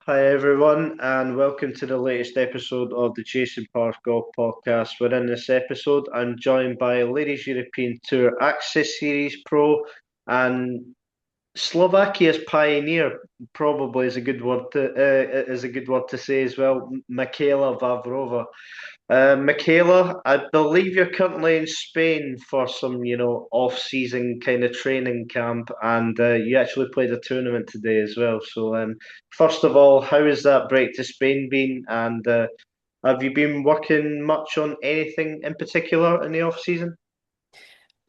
Hi everyone, and welcome to the latest episode of the Chasing Park Golf podcast. Within this episode, I'm joined by Ladies European Tour Access Series Pro and Slovakia's pioneer, probably is a good word to say as well, Michaela Vavrova. Michaela, I believe you're currently in Spain for some, off-season kind of training camp, and you actually played a tournament today as well. So, first of all, how has that break to Spain been? And have you been working much on anything in particular in the off-season?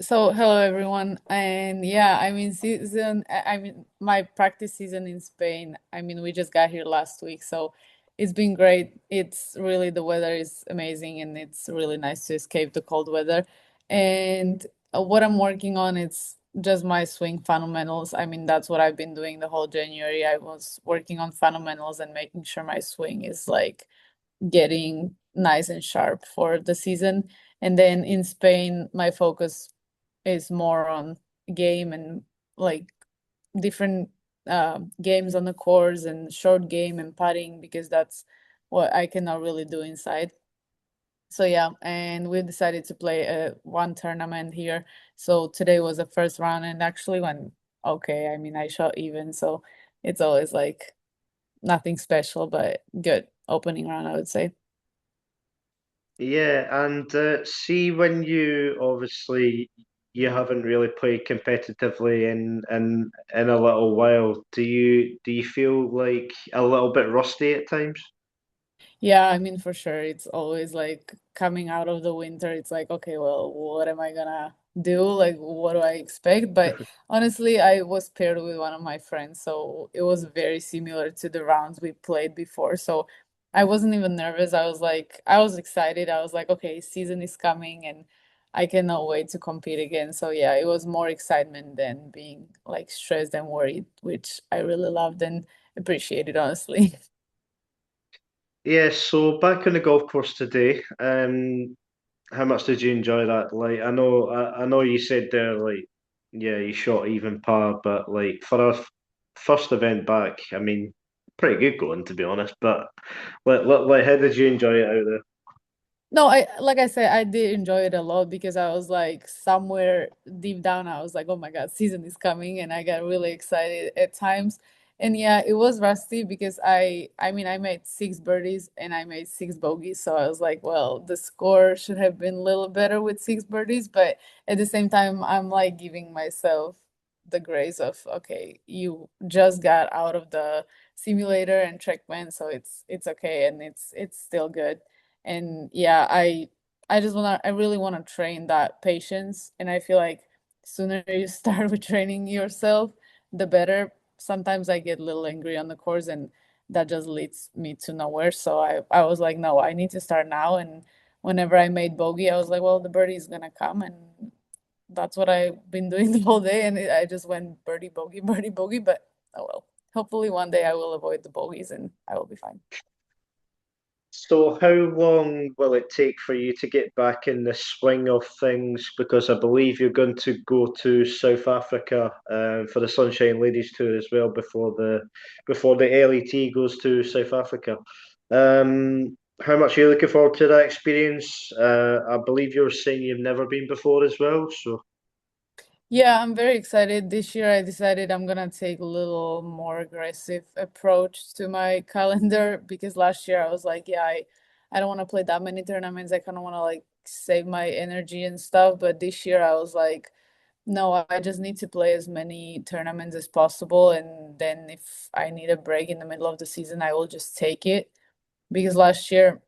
So, hello everyone. And yeah, I mean, my practice season in Spain, we just got here last week, so it's been great. It's really, the weather is amazing and it's really nice to escape the cold weather. And what I'm working on is just my swing fundamentals. That's what I've been doing the whole January. I was working on fundamentals and making sure my swing is like getting nice and sharp for the season. And then in Spain, my focus is more on game and like different games on the course and short game and putting because that's what I cannot really do inside. So yeah, and we decided to play one tournament here. So today was the first round and actually went okay. I shot even, so it's always like nothing special, but good opening round, I would say. Yeah, and see when you obviously you haven't really played competitively in a little while. Do you feel like a little bit rusty at times? Yeah, for sure. It's always like coming out of the winter, it's like, okay, well, what am I gonna do? Like, what do I expect? But honestly, I was paired with one of my friends, so it was very similar to the rounds we played before. So I wasn't even nervous. I was excited. I was like, okay, season is coming and I cannot wait to compete again. So yeah, it was more excitement than being like stressed and worried, which I really loved and appreciated, honestly. Yeah, so back on the golf course today, how much did you enjoy that? Like, I know you said there, like, yeah, you shot even par, but like for our first event back, I mean, pretty good going to be honest. But like, how did you enjoy it out there? No, I like I said, I did enjoy it a lot because I was like somewhere deep down, I was like, oh my God, season is coming, and I got really excited at times. And yeah, it was rusty because I made six birdies and I made six bogeys. So I was like, well, the score should have been a little better with six birdies, but at the same time, I'm like giving myself the grace of, okay, you just got out of the simulator and TrackMan, so it's okay and it's still good. And yeah, I really wanna train that patience. And I feel like sooner you start with training yourself, the better. Sometimes I get a little angry on the course and that just leads me to nowhere. So I was like, no, I need to start now. And whenever I made bogey, I was like, well, the birdie is gonna come, and that's what I've been doing the whole day. And I just went birdie, bogey, birdie, bogey. But oh well. Hopefully one day I will avoid the bogeys and I will be fine. So how long will it take for you to get back in the swing of things? Because I believe you're going to go to South Africa for the Sunshine Ladies Tour as well before the LET goes to South Africa. How much are you looking forward to that experience? I believe you were saying you've never been before as well. So Yeah, I'm very excited. This year I decided I'm gonna take a little more aggressive approach to my calendar because last year I was like, yeah, I don't want to play that many tournaments. I kind of want to like save my energy and stuff. But this year I was like, no, I just need to play as many tournaments as possible. And then if I need a break in the middle of the season, I will just take it. Because last year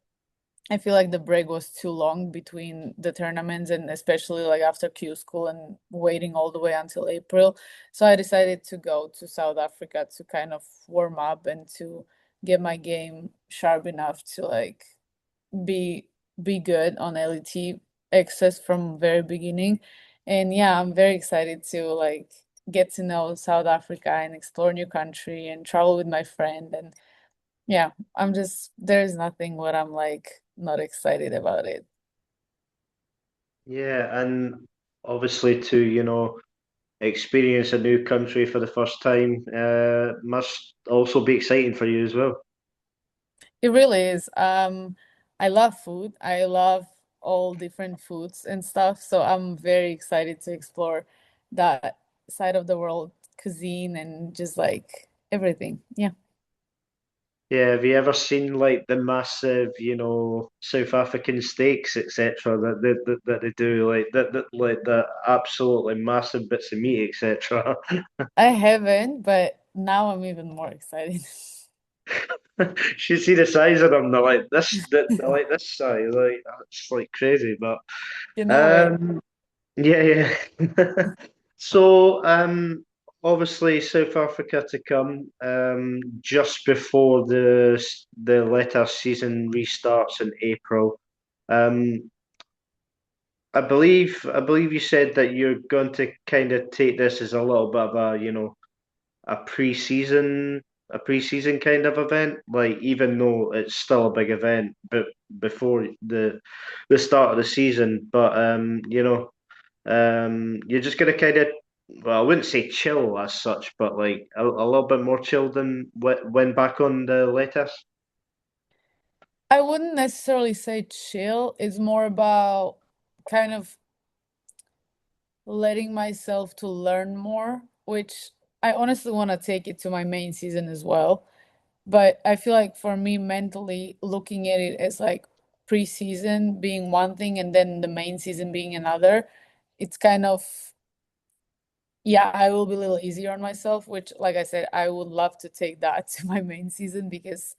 I feel like the break was too long between the tournaments and especially like after Q school and waiting all the way until April. So I decided to go to South Africa to kind of warm up and to get my game sharp enough to like be be good on LET access from very beginning. And yeah, I'm very excited to like get to know South Africa and explore new country and travel with my friend. And yeah, there's nothing what I'm like not excited about it. yeah, and obviously too, experience a new country for the first time must also be exciting for you as well. It really is. I love food. I love all different foods and stuff. So I'm very excited to explore that side of the world, cuisine and just like everything. Yeah. Yeah, have you ever seen like the massive, South African steaks, etc. that they do, like the absolutely massive bits of meat, etc. I haven't, but now I'm even more excited. You see the size of them, they're like this size, like it's like crazy. But You know it. um, yeah, yeah. So obviously South Africa to come just before the latter season restarts in April. Um, I believe you said that you're going to kind of take this as a little bit of a pre-season a pre-season kind of event, like even though it's still a big event, but before the start of the season. But you're just gonna kind of, well, I wouldn't say chill as such, but like a little bit more chill than when back on the latest. I wouldn't necessarily say chill. It's more about kind of letting myself to learn more, which I honestly want to take it to my main season as well. But I feel like for me, mentally, looking at it as like preseason being one thing and then the main season being another, it's kind of, yeah, I will be a little easier on myself, which, like I said, I would love to take that to my main season because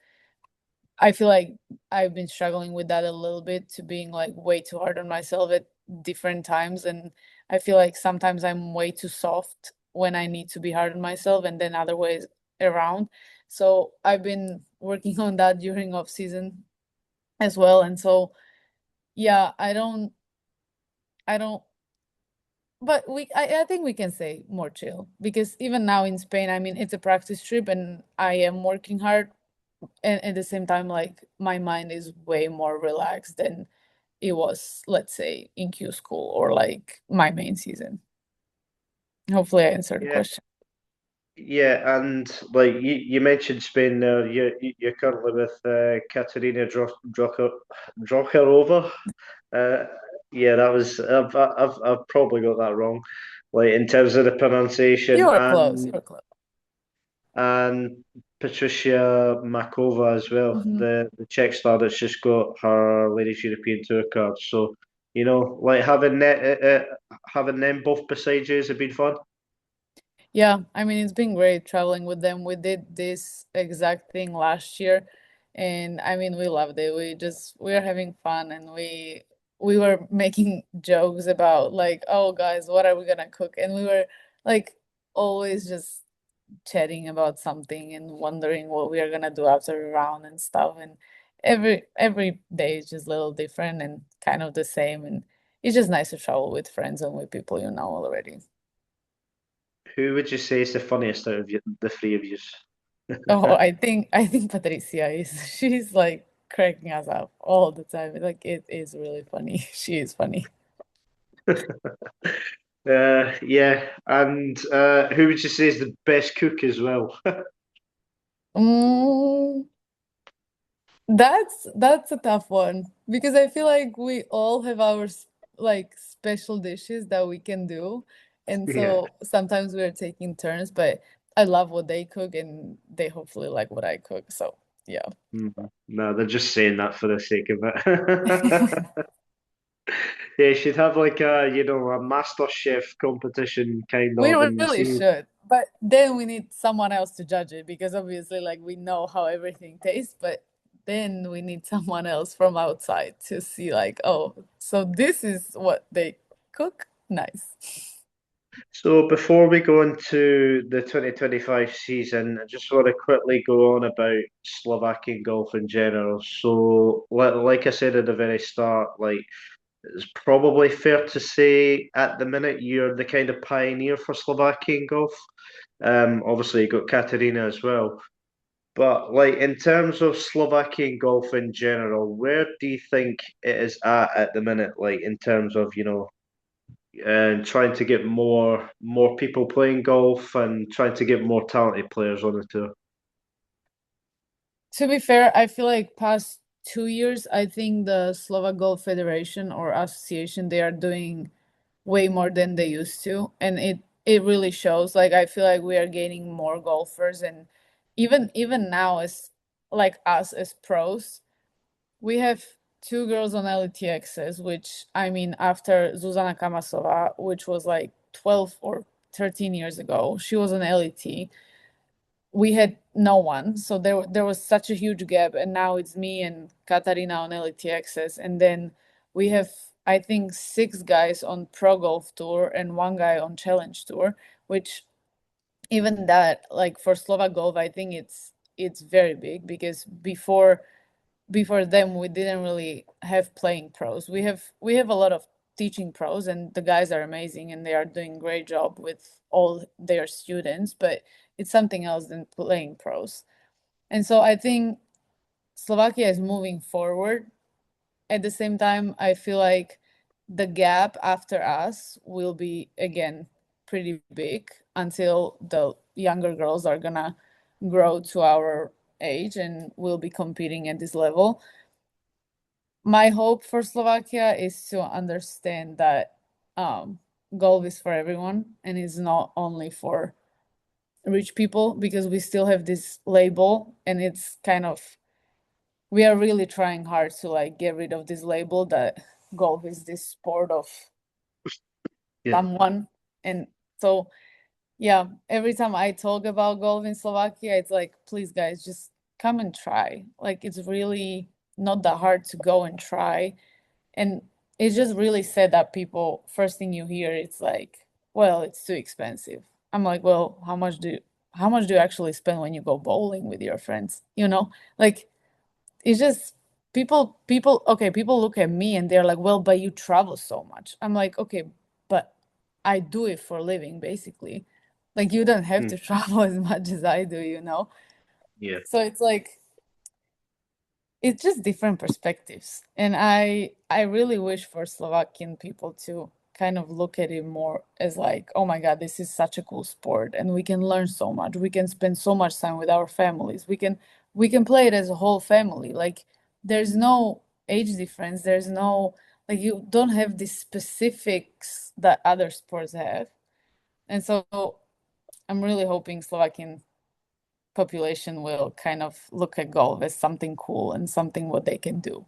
I feel like I've been struggling with that a little bit to being like way too hard on myself at different times. And I feel like sometimes I'm way too soft when I need to be hard on myself and then other ways around. So I've been working on that during off season as well. And so yeah, I don't but I think we can say more chill because even now in Spain, I mean it's a practice trip and I am working hard and at the same time like my mind is way more relaxed than it was, let's say, in Q school or like my main season. Hopefully I answered the Yeah, question. yeah, and like you mentioned Spain there, you're currently with Katerina Drokharova. Uh, yeah, that was I've probably got that wrong, like in terms of the You pronunciation, were close, you were close. and Patricia Makova as well, Hmm. the Czech star that's just got her Ladies European Tour card. So, like having them both beside you has been fun. Yeah, I mean, it's been great traveling with them. We did this exact thing last year, and I mean, we loved it. We were having fun, and we were making jokes about like, oh, guys, what are we gonna cook? And we were like always just chatting about something and wondering what we are gonna do after a round and stuff. And every day is just a little different and kind of the same. And it's just nice to travel with friends and with people you know already. Who would you say is the funniest out of the three of you? Oh, I think Patricia is she's like cracking us up all the time. Like it is really funny. She is funny. Yeah, and who would you say is the best cook as well? Mm, that's a tough one because I feel like we all have our like special dishes that we can do, and Yeah. so sometimes we're taking turns. But I love what they cook, and they hopefully like what I cook. So yeah, Mhm. No, they're just saying that for the sake of it. Yeah, you should have like a master chef competition kind we of and really see should. But then we need someone else to judge it because obviously, like we know how everything tastes, but then we need someone else from outside to see, like, oh, so this is what they cook. Nice. So before we go into the 2025 season, I just want to quickly go on about Slovakian golf in general. So, like I said at the very start, like it's probably fair to say at the minute you're the kind of pioneer for Slovakian golf. Obviously you got Katerina as well. But like in terms of Slovakian golf in general, where do you think it is at the minute? Like in terms of, and trying to get more people playing golf and trying to get more talented players on the tour. To be fair, I feel like past 2 years, I think the Slovak Golf Federation or Association, they are doing way more than they used to, and it really shows. Like I feel like we are gaining more golfers, and even now as like us as pros, we have two girls on LTXs, which I mean after Zuzana Kamasova, which was like 12 or 13 years ago, she was on LET. We had no one, so there was such a huge gap, and now it's me and Katarina on LTXs, and then we have I think six guys on Pro Golf Tour and one guy on Challenge Tour, which even that like for Slovak golf, I think it's very big because before them we didn't really have playing pros. We have a lot of teaching pros, and the guys are amazing and they are doing great job with all their students, but it's something else than playing pros. And so I think Slovakia is moving forward. At the same time, I feel like the gap after us will be again pretty big until the younger girls are gonna grow to our age and will be competing at this level. My hope for Slovakia is to understand that golf is for everyone and is not only for rich people, because we still have this label, and it's kind of we are really trying hard to like get rid of this label that golf is this sport of Yeah, someone. And so yeah, every time I talk about golf in Slovakia, it's like, please guys, just come and try. Like it's really not that hard to go and try. And it's just really sad that people, first thing you hear, it's like, well, it's too expensive. I'm like, well, how much do you actually spend when you go bowling with your friends? Like it's just people look at me and they're like, well, but you travel so much. I'm like, okay, but I do it for a living, basically. Like you don't have mm, to travel as much as I do. yeah, So it's like it's just different perspectives, and I really wish for Slovakian people to kind of look at it more as like, oh my God, this is such a cool sport and we can learn so much, we can spend so much time with our families, we can play it as a whole family. Like there's no age difference, there's no, like you don't have the specifics that other sports have. And so I'm really hoping Slovakian population will kind of look at golf as something cool and something what they can do.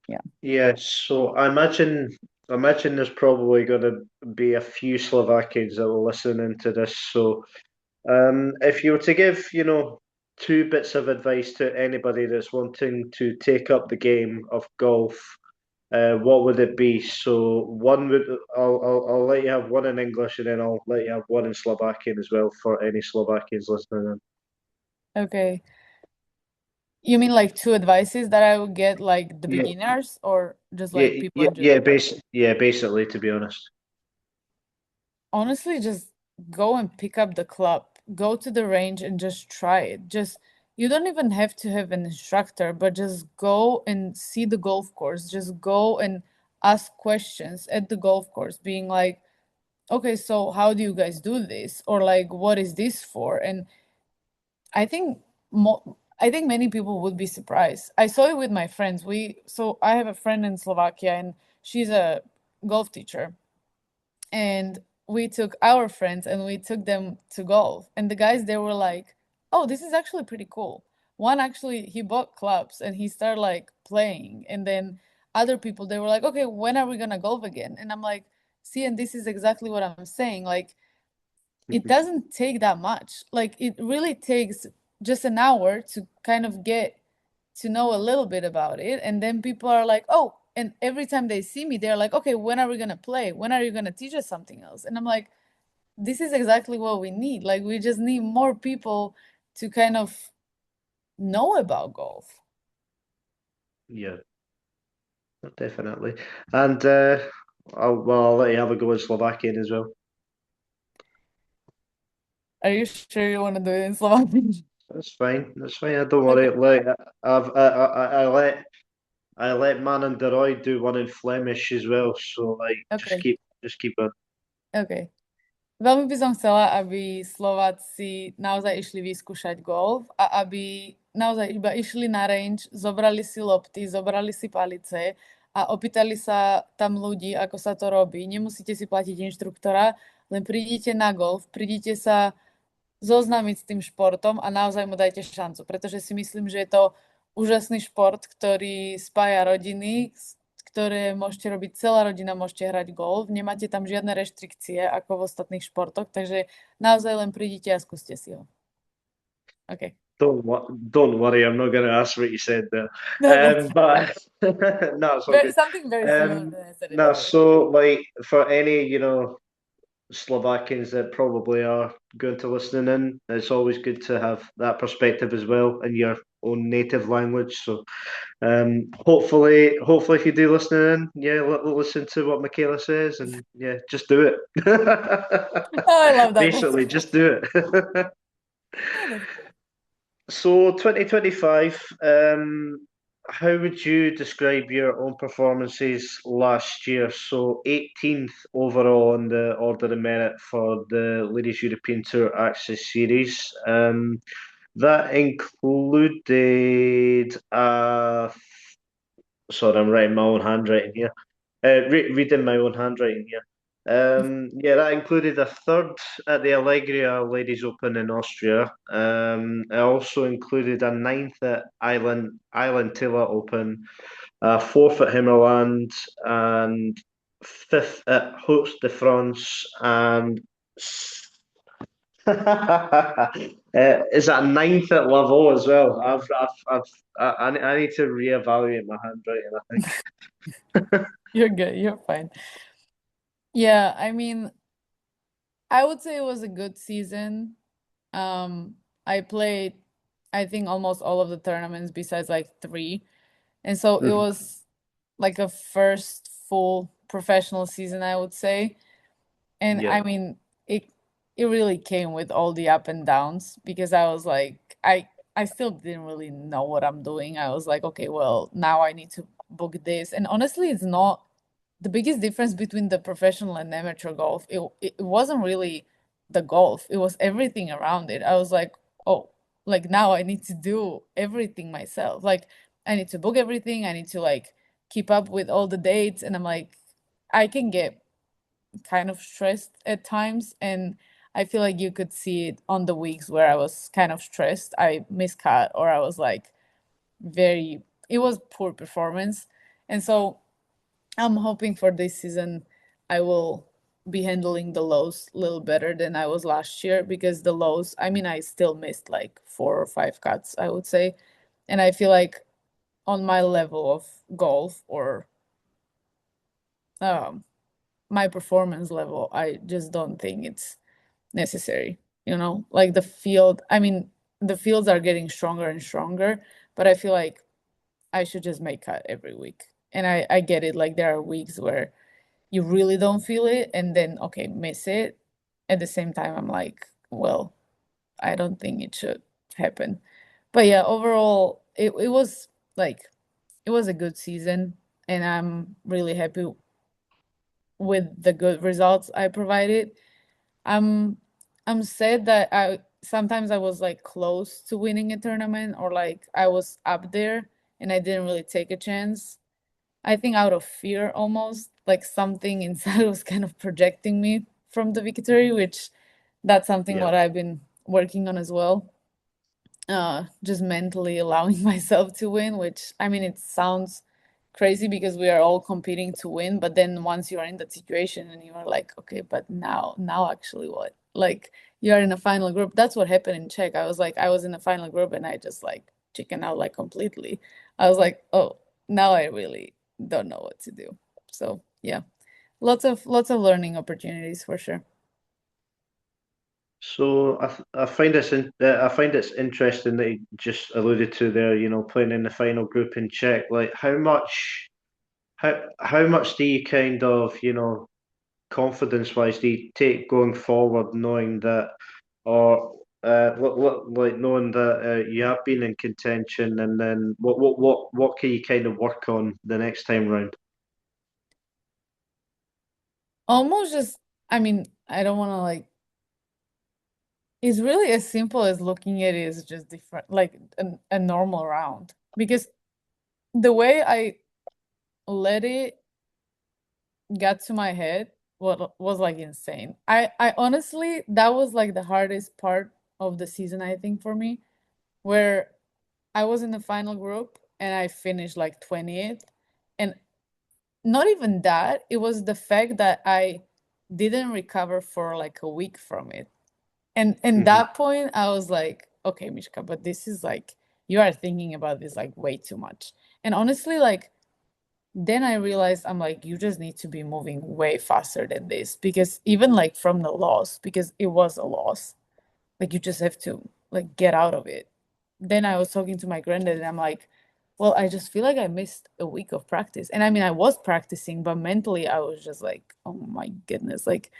Yeah. yeah. So I imagine there's probably going to be a few Slovakians that will listen into this. So if you were to give, two bits of advice to anybody that's wanting to take up the game of golf, what would it be? So one would I'll let you have one in English and then I'll let you have one in Slovakian as well for any Slovakians listening in. Okay. You mean like two advices that I would get like the Yeah, beginners or just yeah, like people yeah, in yeah. general? Basically, to be honest. Honestly, just go and pick up the club. Go to the range and just try it. Just you don't even have to have an instructor, but just go and see the golf course. Just go and ask questions at the golf course, being like, okay, so how do you guys do this? Or like, what is this for? And I think I think many people would be surprised. I saw it with my friends. So I have a friend in Slovakia and she's a golf teacher. And we took our friends and we took them to golf. And the guys they were like, "Oh, this is actually pretty cool." One actually he bought clubs and he started like playing. And then other people they were like, "Okay, when are we gonna golf again?" And I'm like, "See, and this is exactly what I'm saying. Like it doesn't take that much. Like it really takes just an hour to kind of get to know a little bit about it. And then people are like, oh, and every time they see me, they're like, okay, when are we going to play? When are you going to teach us something else? And I'm like, this is exactly what we need. Like we just need more people to kind of know about golf. Yeah, definitely. And I'll let you have a go in Slovakian as well. Are you sure you want to do it in Slovakian? That's fine. That's fine. I don't worry. Okay. Like I let I let Manon de Roy do one in Flemish as well, so like Okay, just keep going. okay. Veľmi by som chcela, aby Slováci naozaj išli vyskúšať golf a aby naozaj iba išli na range, zobrali si lopty, zobrali si palice a opýtali sa tam ľudí, ako sa to robí. Nemusíte si platiť inštruktora, len prídite na golf, prídite sa zoznámiť s tým športom a naozaj mu dajte šancu, pretože si myslím, že je to úžasný šport, ktorý spája rodiny, ktoré môžete robiť celá rodina, môžete hrať golf, nemáte tam žiadne reštrikcie ako v ostatných športoch, takže naozaj len prídite a skúste si ho. OK. Don't worry, I'm not going to ask what you said there. No, that's But no, it's all good. something very similar than I said it No, anyway. so like for any, Slovakians that probably are going to listening in, it's always good to have that perspective as well in your own native language. So hopefully if you do listen in, yeah, listen to what Michaela says and yeah, just do it. Oh, I love that. Basically, just do it. Yeah, So 2025, how would you describe your own performances last year? So 18th overall on the order of merit for the Ladies European Tour Access Series. That included sorry, I'm writing my own handwriting here. Reading my own handwriting here. Yeah, that included a third at the Allegria Ladies Open in Austria. It also included a ninth at Islantilla Open, a fourth at Himmerland, and fifth at Hauts De France, and is that a ninth at Lavaux as well? I need to reevaluate my handwriting, I think. you're good. You're fine. Yeah, I mean, I would say it was a good season. I played, I think, almost all of the tournaments besides like three. And so it was like a first full professional season, I would say. And Yeah. I mean, it really came with all the up and downs because I was like, I still didn't really know what I'm doing. I was like, okay, well, now I need to book this. And honestly, it's not the biggest difference between the professional and amateur golf. It wasn't really the golf, it was everything around it. I was like, oh, like now I need to do everything myself. Like I need to book everything, I need to like keep up with all the dates. And I'm like, I can get kind of stressed at times. And I feel like you could see it on the weeks where I was kind of stressed. I miscut or I was like very, it was poor performance. And so I'm hoping for this season I will be handling the lows a little better than I was last year because the lows, I mean, I still missed like 4 or 5 cuts, I would say. And I feel like on my level of golf or um, my performance level, I just don't think it's necessary. Like the field, I mean, the fields are getting stronger and stronger, but I feel like I should just make cut every week. And I get it. Like there are weeks where you really don't feel it and then okay, miss it. At the same time, I'm like, well, I don't think it should happen. But yeah, overall, it was like it was a good season and I'm really happy with the good results I provided. I'm I'm sad that I sometimes I was like close to winning a tournament or like I was up there and I didn't really take a chance. I think out of fear almost, like something inside was kind of projecting me from the victory, which that's something Yeah. what I've been working on as well. Just mentally allowing myself to win, which I mean it sounds crazy because we are all competing to win, but then once you're in that situation and you are like, okay, but now actually what? Like you are in a final group. That's what happened in Czech. I was in the final group and I just like chicken out like completely. I was like, oh, now I really don't know what to do. So yeah, lots of learning opportunities for sure. So I find I find it's interesting that you just alluded to there, playing in the final group in Czech. Like how much do you kind of, confidence wise do you take going forward knowing that or like knowing that you have been in contention, and then what can you kind of work on the next time round? Almost just, I mean, I don't want to like, it's really as simple as looking at it as just different, like a normal round. Because the way I let it got to my head what was like insane. I honestly, that was like the hardest part of the season, I think, for me, where I was in the final group and I finished like 20th. And not even that, it was the fact that I didn't recover for like a week from it. And Hmm. that point, I was like, okay, Mishka, but this is like you are thinking about this like way too much. And honestly, like then I realized I'm like, you just need to be moving way faster than this because even like from the loss, because it was a loss, like you just have to like get out of it. Then I was talking to my granddad and I'm like, well, I just feel like I missed a week of practice. And I mean, I was practicing, but mentally I was just like, oh my goodness, like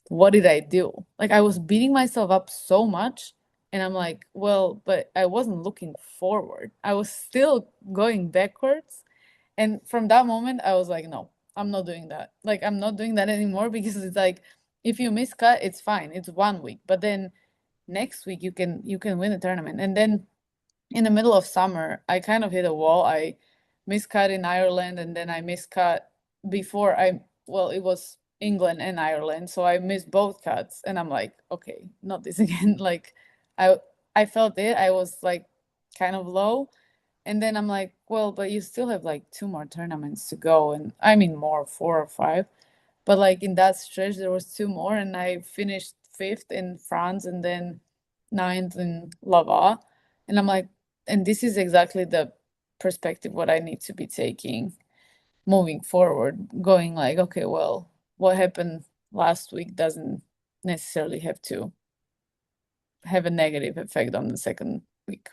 what did I do? Like I was beating myself up so much. And I'm like, well, but I wasn't looking forward. I was still going backwards. And from that moment, I was like, no, I'm not doing that. Like, I'm not doing that anymore because it's like, if you miscut, it's fine. It's 1 week. But then next week you can win the tournament. And then in the middle of summer, I kind of hit a wall. I miscut in Ireland and then I miscut before well, it was England and Ireland. So I missed both cuts and I'm like, okay, not this again. Like I I felt it. I was like kind of low. And then I'm like, well, but you still have like two more tournaments to go. And I mean more, four or five. But like in that stretch, there was two more, and I finished fifth in France and then ninth in Lavaux. And I'm like, and this is exactly the perspective what I need to be taking moving forward, going like, okay, well, what happened last week doesn't necessarily have to have a negative effect on the second week.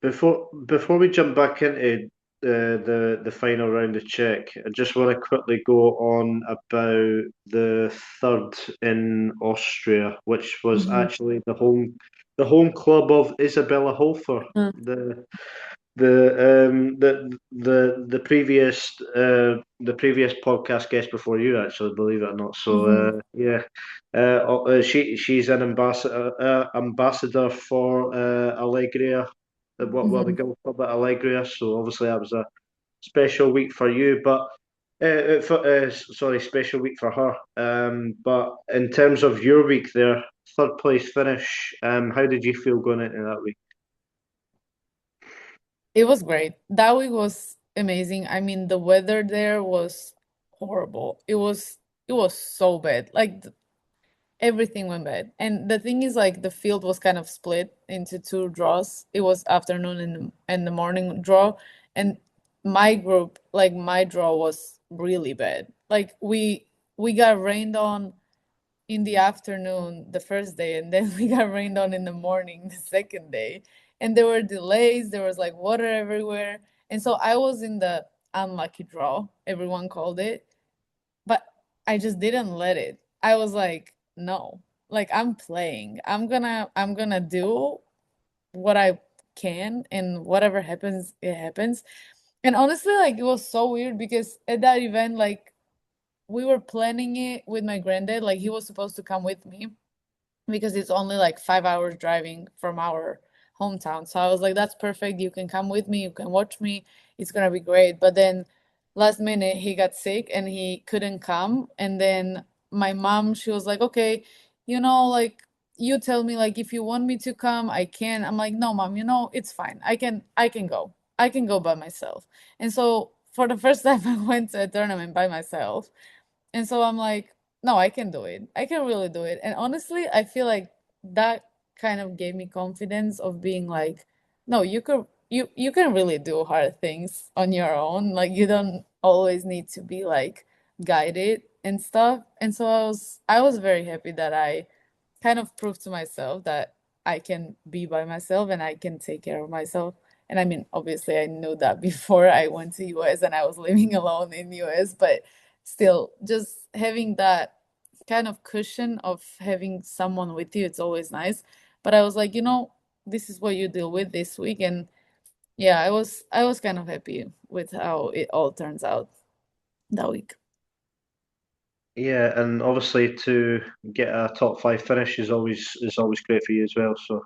Before we jump back into the final round of Czech, I just want to quickly go on about the third in Austria, which was Hmm. actually the home club of Isabella Hofer, the previous podcast guest before you, actually, believe it or not. So Hmm. yeah, she's an ambassador for Allegria, what the Hmm. girl club at Allegria. So obviously that was a special week for you, but sorry, special week for her. But in terms of your week there, third place finish. How did you feel going into that week? It was great. That week was amazing. I mean, the weather there was horrible. It was so bad. Like everything went bad. And the thing is like the field was kind of split into two draws. It was afternoon and the morning draw. And my group, like my draw was really bad. Like we got rained on in the afternoon the first day and then we got rained on in the morning the second day and there were delays, there was like water everywhere, and so I was in the unlucky draw, everyone called it, but I just didn't let it. I was like, no, like I'm playing, I'm gonna do what I can and whatever happens it happens. And honestly, like it was so weird because at that event, like we were planning it with my granddad, like he was supposed to come with me because it's only like 5 hours driving from our hometown. So I was like, that's perfect. You can come with me. You can watch me. It's gonna be great. But then last minute he got sick and he couldn't come. And then my mom, she was like, okay, like you tell me like if you want me to come, I can. I'm like, no, mom, it's fine. I can go. I can go by myself. And so for the first time I went to a tournament by myself. And so I'm like, no, I can do it. I can really do it. And honestly, I feel like that kind of gave me confidence of being like, no, you can really do hard things on your own. Like you don't always need to be like guided and stuff. And so I was very happy that I kind of proved to myself that I can be by myself and I can take care of myself. And I mean, obviously, I knew that before I went to US and I was living alone in US, but still, just having that kind of cushion of having someone with you. It's always nice. But I was like, this is what you deal with this week. And yeah, I was kind of happy with how it all turns out that week. Yeah, and obviously to get a top five finish is always great for you as well. So,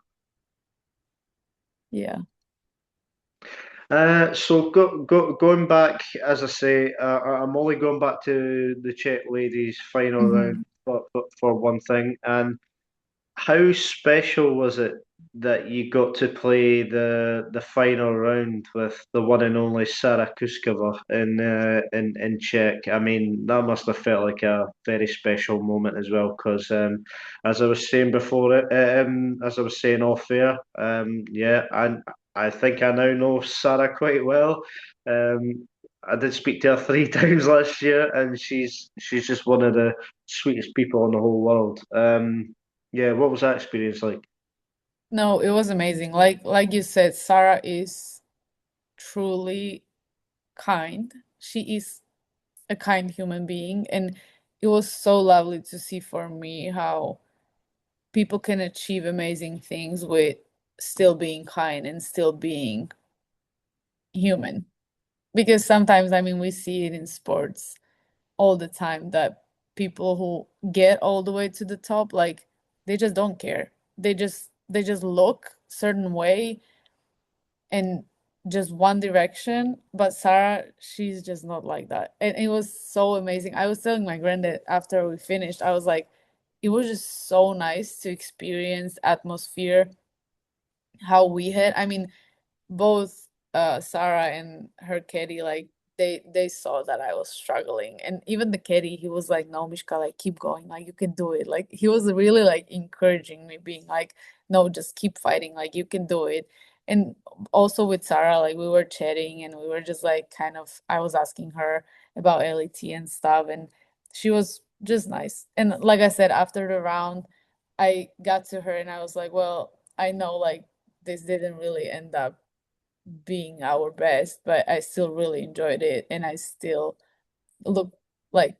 Yeah. going back, as I say, I'm only going back to the Czech ladies final round Hmm. for one thing. And how special was it that you got to play the final round with the one and only Sára Kousková in Czech? I mean, that must have felt like a very special moment as well, because as I was saying before, as I was saying off air, yeah, and I think I now know Sara quite well. I did speak to her three times last year, and she's just one of the sweetest people in the whole world. Yeah, what was that experience like? No, it was amazing. Like you said, Sarah is truly kind. She is a kind human being, and it was so lovely to see for me how people can achieve amazing things with still being kind and still being human. Because sometimes, I mean, we see it in sports all the time that people who get all the way to the top, like they just don't care. They just look certain way and just one direction. But Sarah, she's just not like that. And it was so amazing. I was telling my granddad after we finished, I was like, it was just so nice to experience atmosphere how we had. I mean, both Sarah and her caddy, like they saw that I was struggling. And even the caddy, he was like, no, Mishka, like keep going, like you can do it. Like he was really like encouraging me, being like, no, just keep fighting, like you can do it. And also with Sarah, like we were chatting and we were just like kind of I was asking her about LET and stuff, and she was just nice. And like I said, after the round, I got to her and I was like, well, I know like this didn't really end up being our best, but I still really enjoyed it and I still look like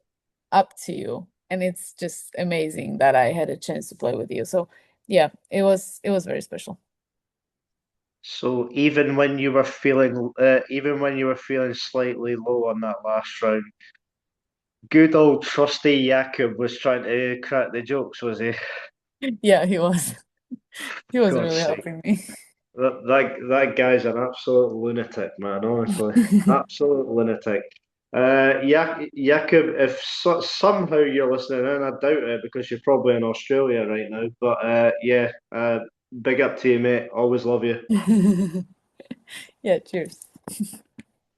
up to you. And it's just amazing that I had a chance to play with you. So yeah, it was very special. So even when you were feeling slightly low on that last round, good old trusty Jakob was trying to crack the jokes, was he? Yeah, he was. He was God's really sake, helping me. that guy's an absolute lunatic, man. Honestly, absolute lunatic. Jakob, if somehow you're listening in, I doubt it because you're probably in Australia right now. But yeah, big up to you, mate. Always love you. Yeah, cheers.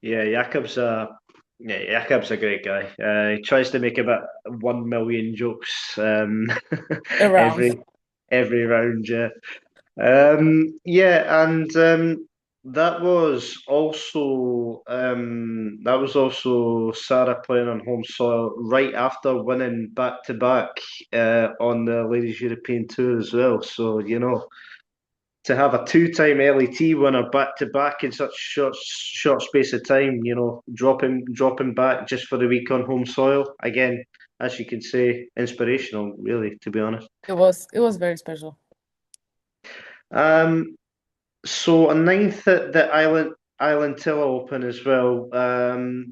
Yeah, Jakob's a great guy. He tries to make about 1 million jokes Around. every round. Yeah, yeah, and that was also Sara playing on home soil right after winning back to back on the Ladies European Tour as well. So to have a two-time LET winner back to back in such short space of time, dropping back just for the week on home soil again, as you can say, inspirational, really, to be honest. It was very special. Um, so a ninth at the Islantilla Open as well.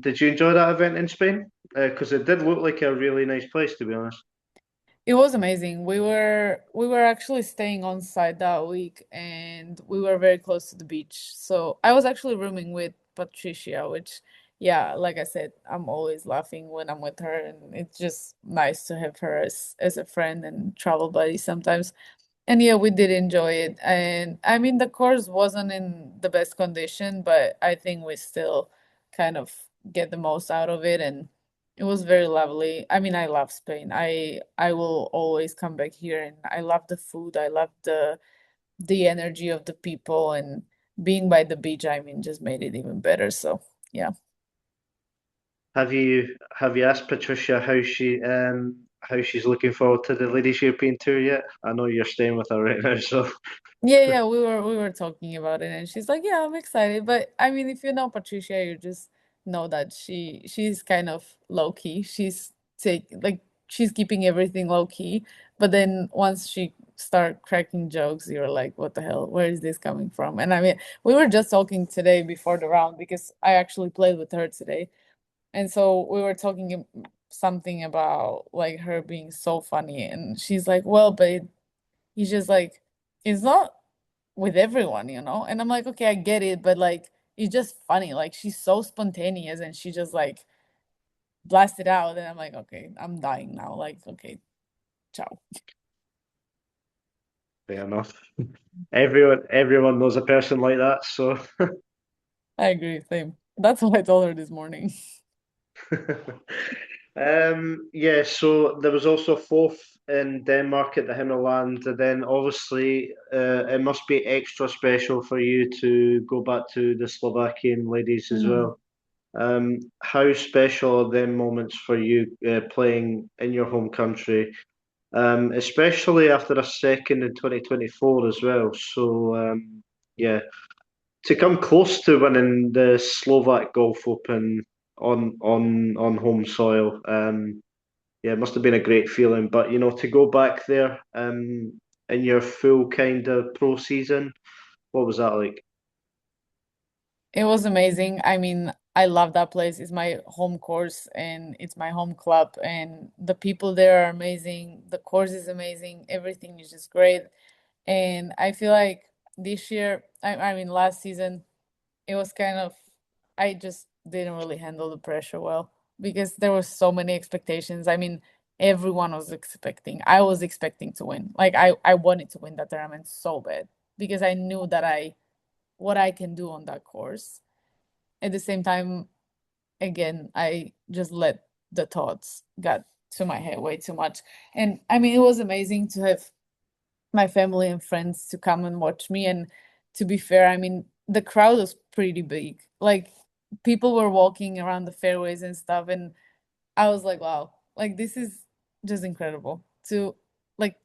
Did you enjoy that event in Spain? Because it did look like a really nice place, to be honest. It was amazing. We were actually staying on site that week and we were very close to the beach. So I was actually rooming with Patricia, which yeah, like I said, I'm always laughing when I'm with her and it's just nice to have her as a friend and travel buddy sometimes. And yeah, we did enjoy it. And I mean, the course wasn't in the best condition, but I think we still kind of get the most out of it. And it was very lovely. I mean, I love Spain. I will always come back here, and I love the food. I love the energy of the people, and being by the beach, I mean, just made it even better. So yeah. Have you asked Patricia how she's looking forward to the Ladies European Tour yet? I know you're staying with her right now, so Yeah, yeah, we were talking about it and she's like, "Yeah, I'm excited." But I mean, if you know Patricia, you just know that she's kind of low key. She's take like she's keeping everything low key. But then once she start cracking jokes, you're like, what the hell? Where is this coming from? And I mean, we were just talking today before the round because I actually played with her today. And so we were talking something about like her being so funny. And she's like, well, but he's just like, it's not with everyone, you know? And I'm like, okay, I get it, but like, it's just funny. Like, she's so spontaneous and she just like blasted out. And I'm like, okay, I'm dying now. Like, okay, ciao. Fair enough. Everyone knows a person like that, so I agree, same. That's what I told her this morning. yeah, so there was also fourth in Denmark at the Himmerland, and then obviously it must be extra special for you to go back to the Slovakian ladies as Mm. well. How special are them moments for you playing in your home country, especially after a second in 2024 as well? So yeah, to come close to winning the Slovak Golf Open on home soil. Yeah, it must have been a great feeling. But to go back there in your full kind of pro season, what was that like? It was amazing. I mean, I love that place. It's my home course and it's my home club, and the people there are amazing. The course is amazing. Everything is just great. And I feel like this year, I mean, last season, it was kind of, I just didn't really handle the pressure well because there were so many expectations. I mean, everyone was expecting. I was expecting to win. Like I wanted to win that tournament so bad because I knew that what I can do on that course. At the same time, again, I just let the thoughts got to my head way too much. And I mean, it was amazing to have my family and friends to come and watch me. And to be fair, I mean, the crowd was pretty big. Like people were walking around the fairways and stuff. And I was like, wow, like this is just incredible to like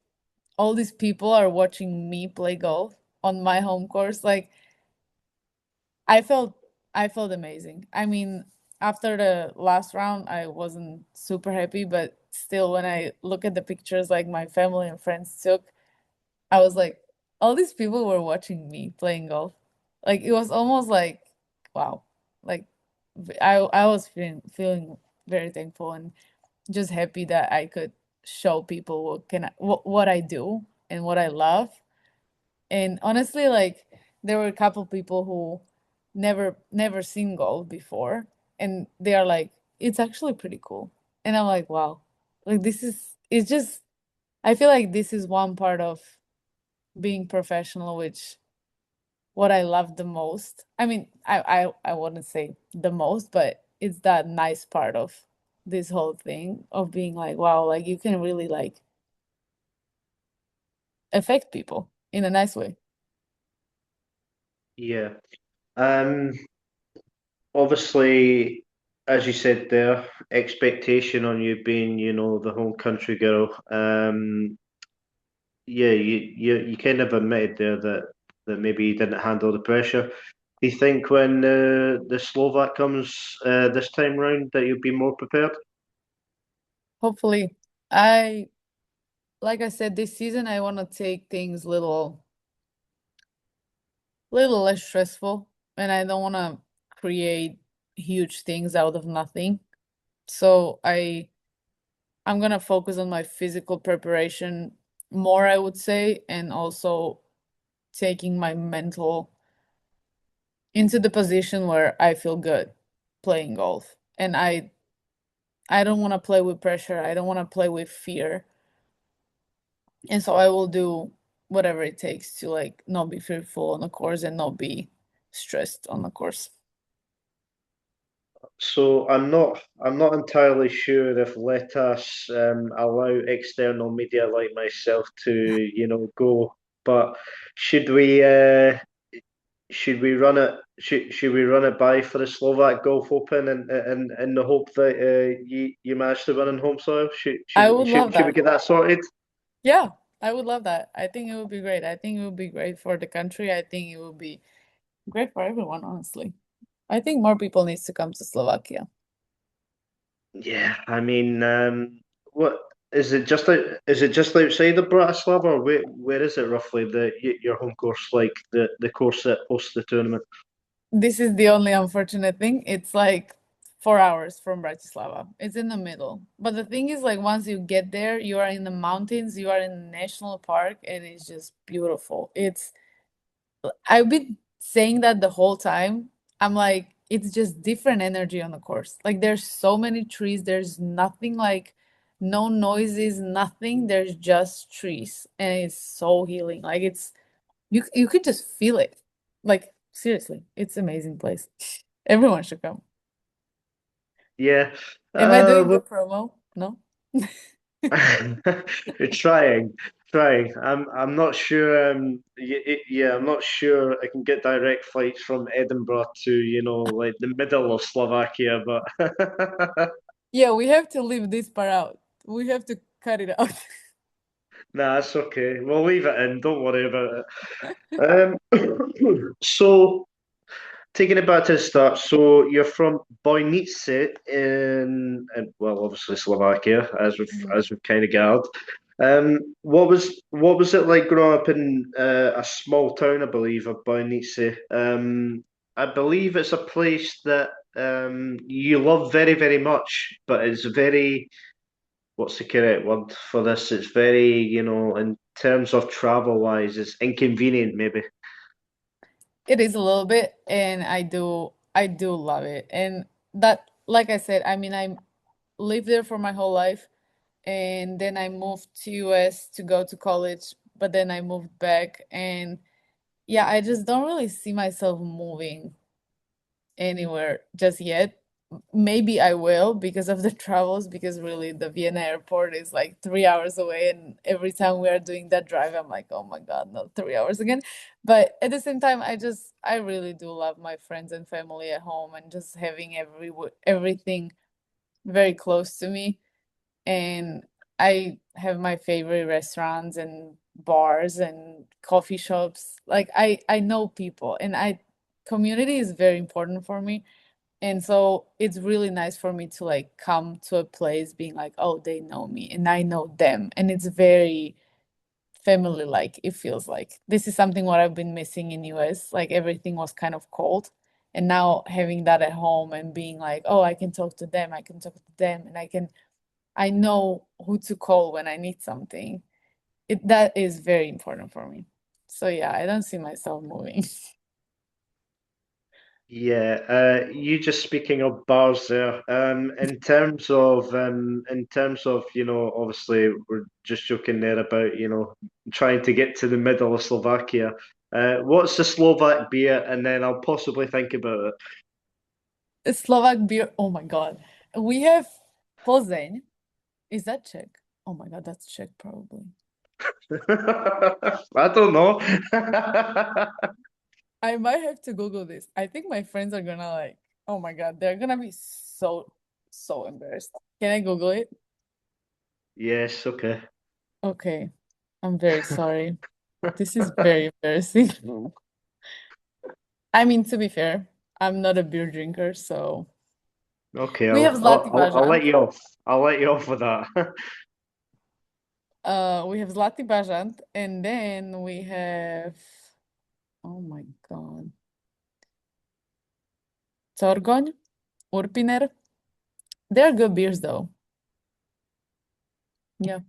all these people are watching me play golf on my home course. Like I felt I felt amazing. I mean, after the last round, I wasn't super happy, but still when I look at the pictures like my family and friends took, I was like, all these people were watching me playing golf. Like it was almost like, wow. Like I was feeling very thankful and just happy that I could show people what I do and what I love. And honestly, like there were a couple people who never seen golf before, and they are like, it's actually pretty cool. And I'm like, wow. Like this is it's just I feel like this is one part of being professional, which what I love the most. I mean, I wouldn't say the most, but it's that nice part of this whole thing of being like, wow, like you can really like affect people in a nice way. Yeah. Um, Obviously, as you said there, expectation on you being, the home country girl. Yeah, you kind of admitted there that maybe you didn't handle the pressure. Do you think when the Slovak comes this time round that you'll be more prepared? Hopefully, I like I said, this season I want to take things little less stressful, and I don't want to create huge things out of nothing. So I'm gonna focus on my physical preparation more, I would say, and also taking my mental into the position where I feel good playing golf. And I don't want to play with pressure. I don't want to play with fear. And so I will do whatever it takes to like not be fearful on the course and not be stressed on the course. So I'm not entirely sure if let us allow external media like myself to, go, but should we should we run it by for the Slovak Golf Open and in the hope that you manage to win in home soil? Should I should would love should, should we that. get that sorted? Yeah, I would love that. I think it would be great. I think it would be great for the country. I think it would be great for everyone, honestly. I think more people needs to come to Slovakia. Yeah, I mean, what? is it just outside of Bratislava, or where is it roughly your home course, like the course that hosts the tournament? This is the only unfortunate thing. It's like 4 hours from Bratislava. It's in the middle. But the thing is, like, once you get there, you are in the mountains, you are in a national park, and it's just beautiful. I've been saying that the whole time. I'm like, it's just different energy on the course. Like, there's so many trees, there's nothing like no noises, nothing. There's just trees, and it's so healing. Like, you could just feel it. Like, seriously, it's amazing place. Everyone should come. Yeah. Am I doing Well, good promo? No? you're trying. I'm not sure. Yeah, I'm not sure I can get direct flights from Edinburgh to, like the middle of Slovakia, but Yeah, we have to leave this part out. We have to cut it out. nah, it's okay. We'll leave it in. Don't worry about it. So taking it back to the start, so you're from Bojnice in well, obviously Slovakia, Mhm. as we've kind of gathered. What was it like growing up in a small town, I believe, of Bojnice? I believe it's a place that you love very, very much, but it's very, what's the correct word for this? It's very, in terms of travel wise, it's inconvenient, maybe. It is a little bit, and I do love it. And that, like I said, I mean, I lived there for my whole life, and then I moved to US to go to college, but then I moved back, and yeah, I just don't really see myself moving anywhere just yet. Maybe I will because of the travels, because really the Vienna airport is like 3 hours away, and every time we are doing that drive, I'm like, oh my God, not 3 hours again. But at the same time, I really do love my friends and family at home, and just having everything very close to me. And I have my favorite restaurants and bars and coffee shops. Like I know people, and I community is very important for me. And so it's really nice for me to like come to a place being like, oh, they know me and I know them. And it's very family like, it feels like. This is something what I've been missing in US. Like everything was kind of cold. And now having that at home and being like, oh, I can talk to them, I can talk to them, and I know who to call when I need something. That is very important for me. So yeah, I don't see myself moving. Yeah, you just speaking of bars there. In terms of, obviously we're just joking there about, trying to get to the middle of Slovakia. What's the Slovak beer? And then I'll possibly think about Slovak beer. Oh my God. We have Plzeň. Is that Czech? Oh my God, that's Czech probably. it. I don't know. I might have to Google this. I think my friends are gonna like, oh my God, they're gonna be so embarrassed. Can I Google it? Yes, okay. Okay. I'm very sorry. This is very embarrassing. I mean, to be fair, I'm not a beer drinker, so Okay, we have Zlatý I'll let Bažant. you off. I'll let you off with that. We have Zlatý Bažant, and then we have, oh my God, Torgoň, Urpiner. They're good beers though. Yeah.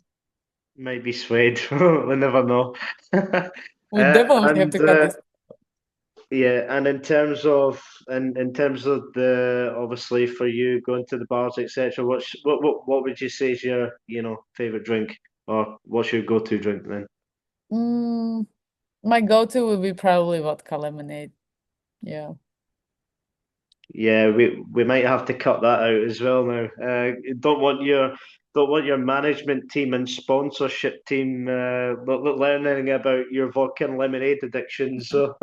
Might be Swede. We never know. We definitely have And to cut this. yeah, and in terms of the obviously for you going to the bars, etc. What would you say is your favorite drink, or what's your go-to drink then? Mm, my go-to would be probably vodka lemonade. Yeah. Yeah, we might have to cut that out as well now. Don't want your management team and sponsorship team learning about your vodka and lemonade addiction. So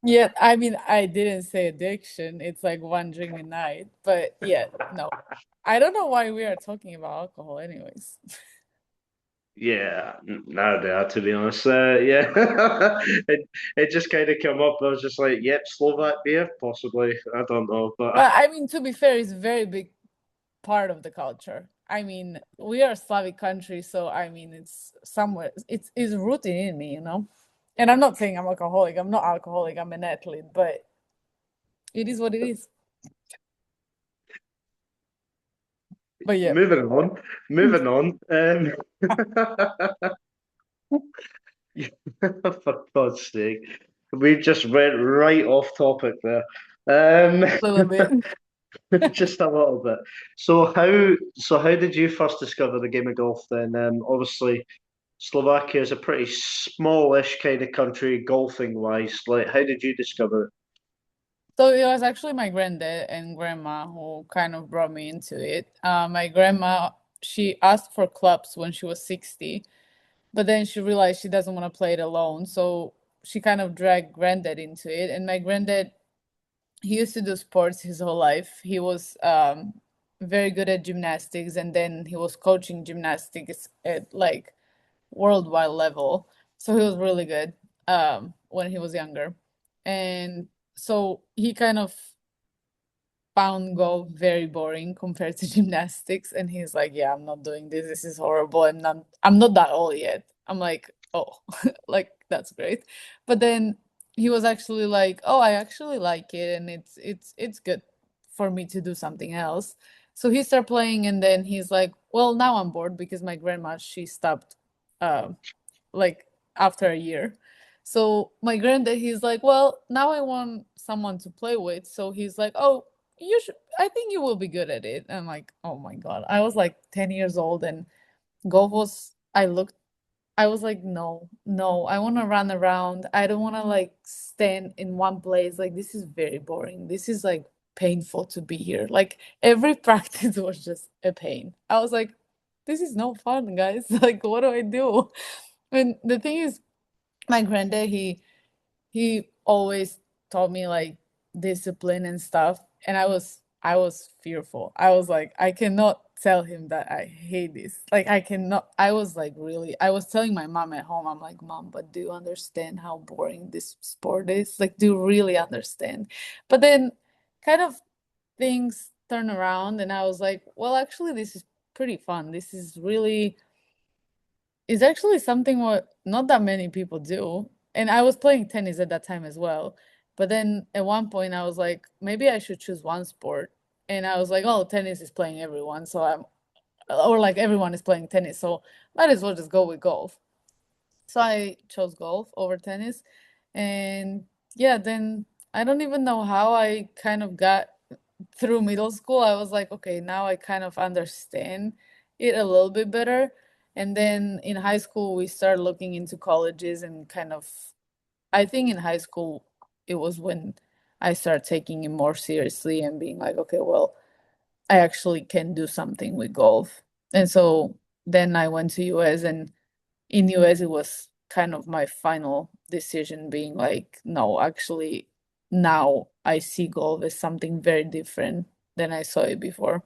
Yeah, I mean, I didn't say addiction. It's like one drink a night. But yeah, no. I don't know why we are talking about alcohol anyways. yeah, no, to be honest. Yeah, it just kind of came up. I was just like, yep, Slovak beer, possibly. I don't know, but But I mean, to be fair, it's a very big part of the culture. I mean, we are a Slavic country, so I mean, it's somewhere, it's rooted in me, you know? And I'm not saying I'm alcoholic. I'm not alcoholic. I'm an athlete, but it is what it is. But yeah. Moving on, moving on. For God's sake, we just went right off topic there. A little bit. Just a little bit. So how did you first discover the game of golf then? Obviously, Slovakia is a pretty smallish kind of country golfing wise. Like, how did you discover it? So it was actually my granddad and grandma who kind of brought me into it. My grandma, she asked for clubs when she was 60, but then she realized she doesn't want to play it alone. So she kind of dragged granddad into it. And my granddad, he used to do sports his whole life. He was very good at gymnastics, and then he was coaching gymnastics at like worldwide level. So he was really good when he was younger. And so he kind of found golf very boring compared to gymnastics. And he's like, yeah, I'm not doing this. This is horrible. I'm not that old yet. I'm like, oh, like that's great. But then he was actually like, oh, I actually like it, and it's good for me to do something else. So he started playing, and then he's like, well, now I'm bored because my grandma, she stopped uh, like after a year. So my granddad, he's like, well, now I want someone to play with. So he's like, oh, you should, I think you will be good at it. I'm like, oh my God. I was like 10 years old, and golf was, I was like, no, no, I want to run around. I don't want to like stand in one place. Like, this is very boring. This is like painful to be here. Like, every practice was just a pain. I was like, this is no fun, guys. Like, what do I do? And the thing is, my granddad, he always taught me like discipline and stuff, and I was fearful. I was like, I cannot tell him that I hate this. Like, I cannot. I was like, really, I was telling my mom at home, I'm like, mom, but do you understand how boring this sport is? Like, do you really understand? But then kind of things turn around, and I was like, well, actually, this is pretty fun. This is really, it's actually something what not that many people do. And I was playing tennis at that time as well. But then at one point I was like, maybe I should choose one sport. And I was like, oh, tennis is playing everyone. So or like everyone is playing tennis. So might as well just go with golf. So I chose golf over tennis. And yeah, then I don't even know how I kind of got through middle school. I was like, okay, now I kind of understand it a little bit better. And then in high school, we started looking into colleges and kind of, I think in high school, it was when I started taking it more seriously and being like, okay, well, I actually can do something with golf. And so then I went to US, and in US it was kind of my final decision being like, no, actually now I see golf as something very different than I saw it before.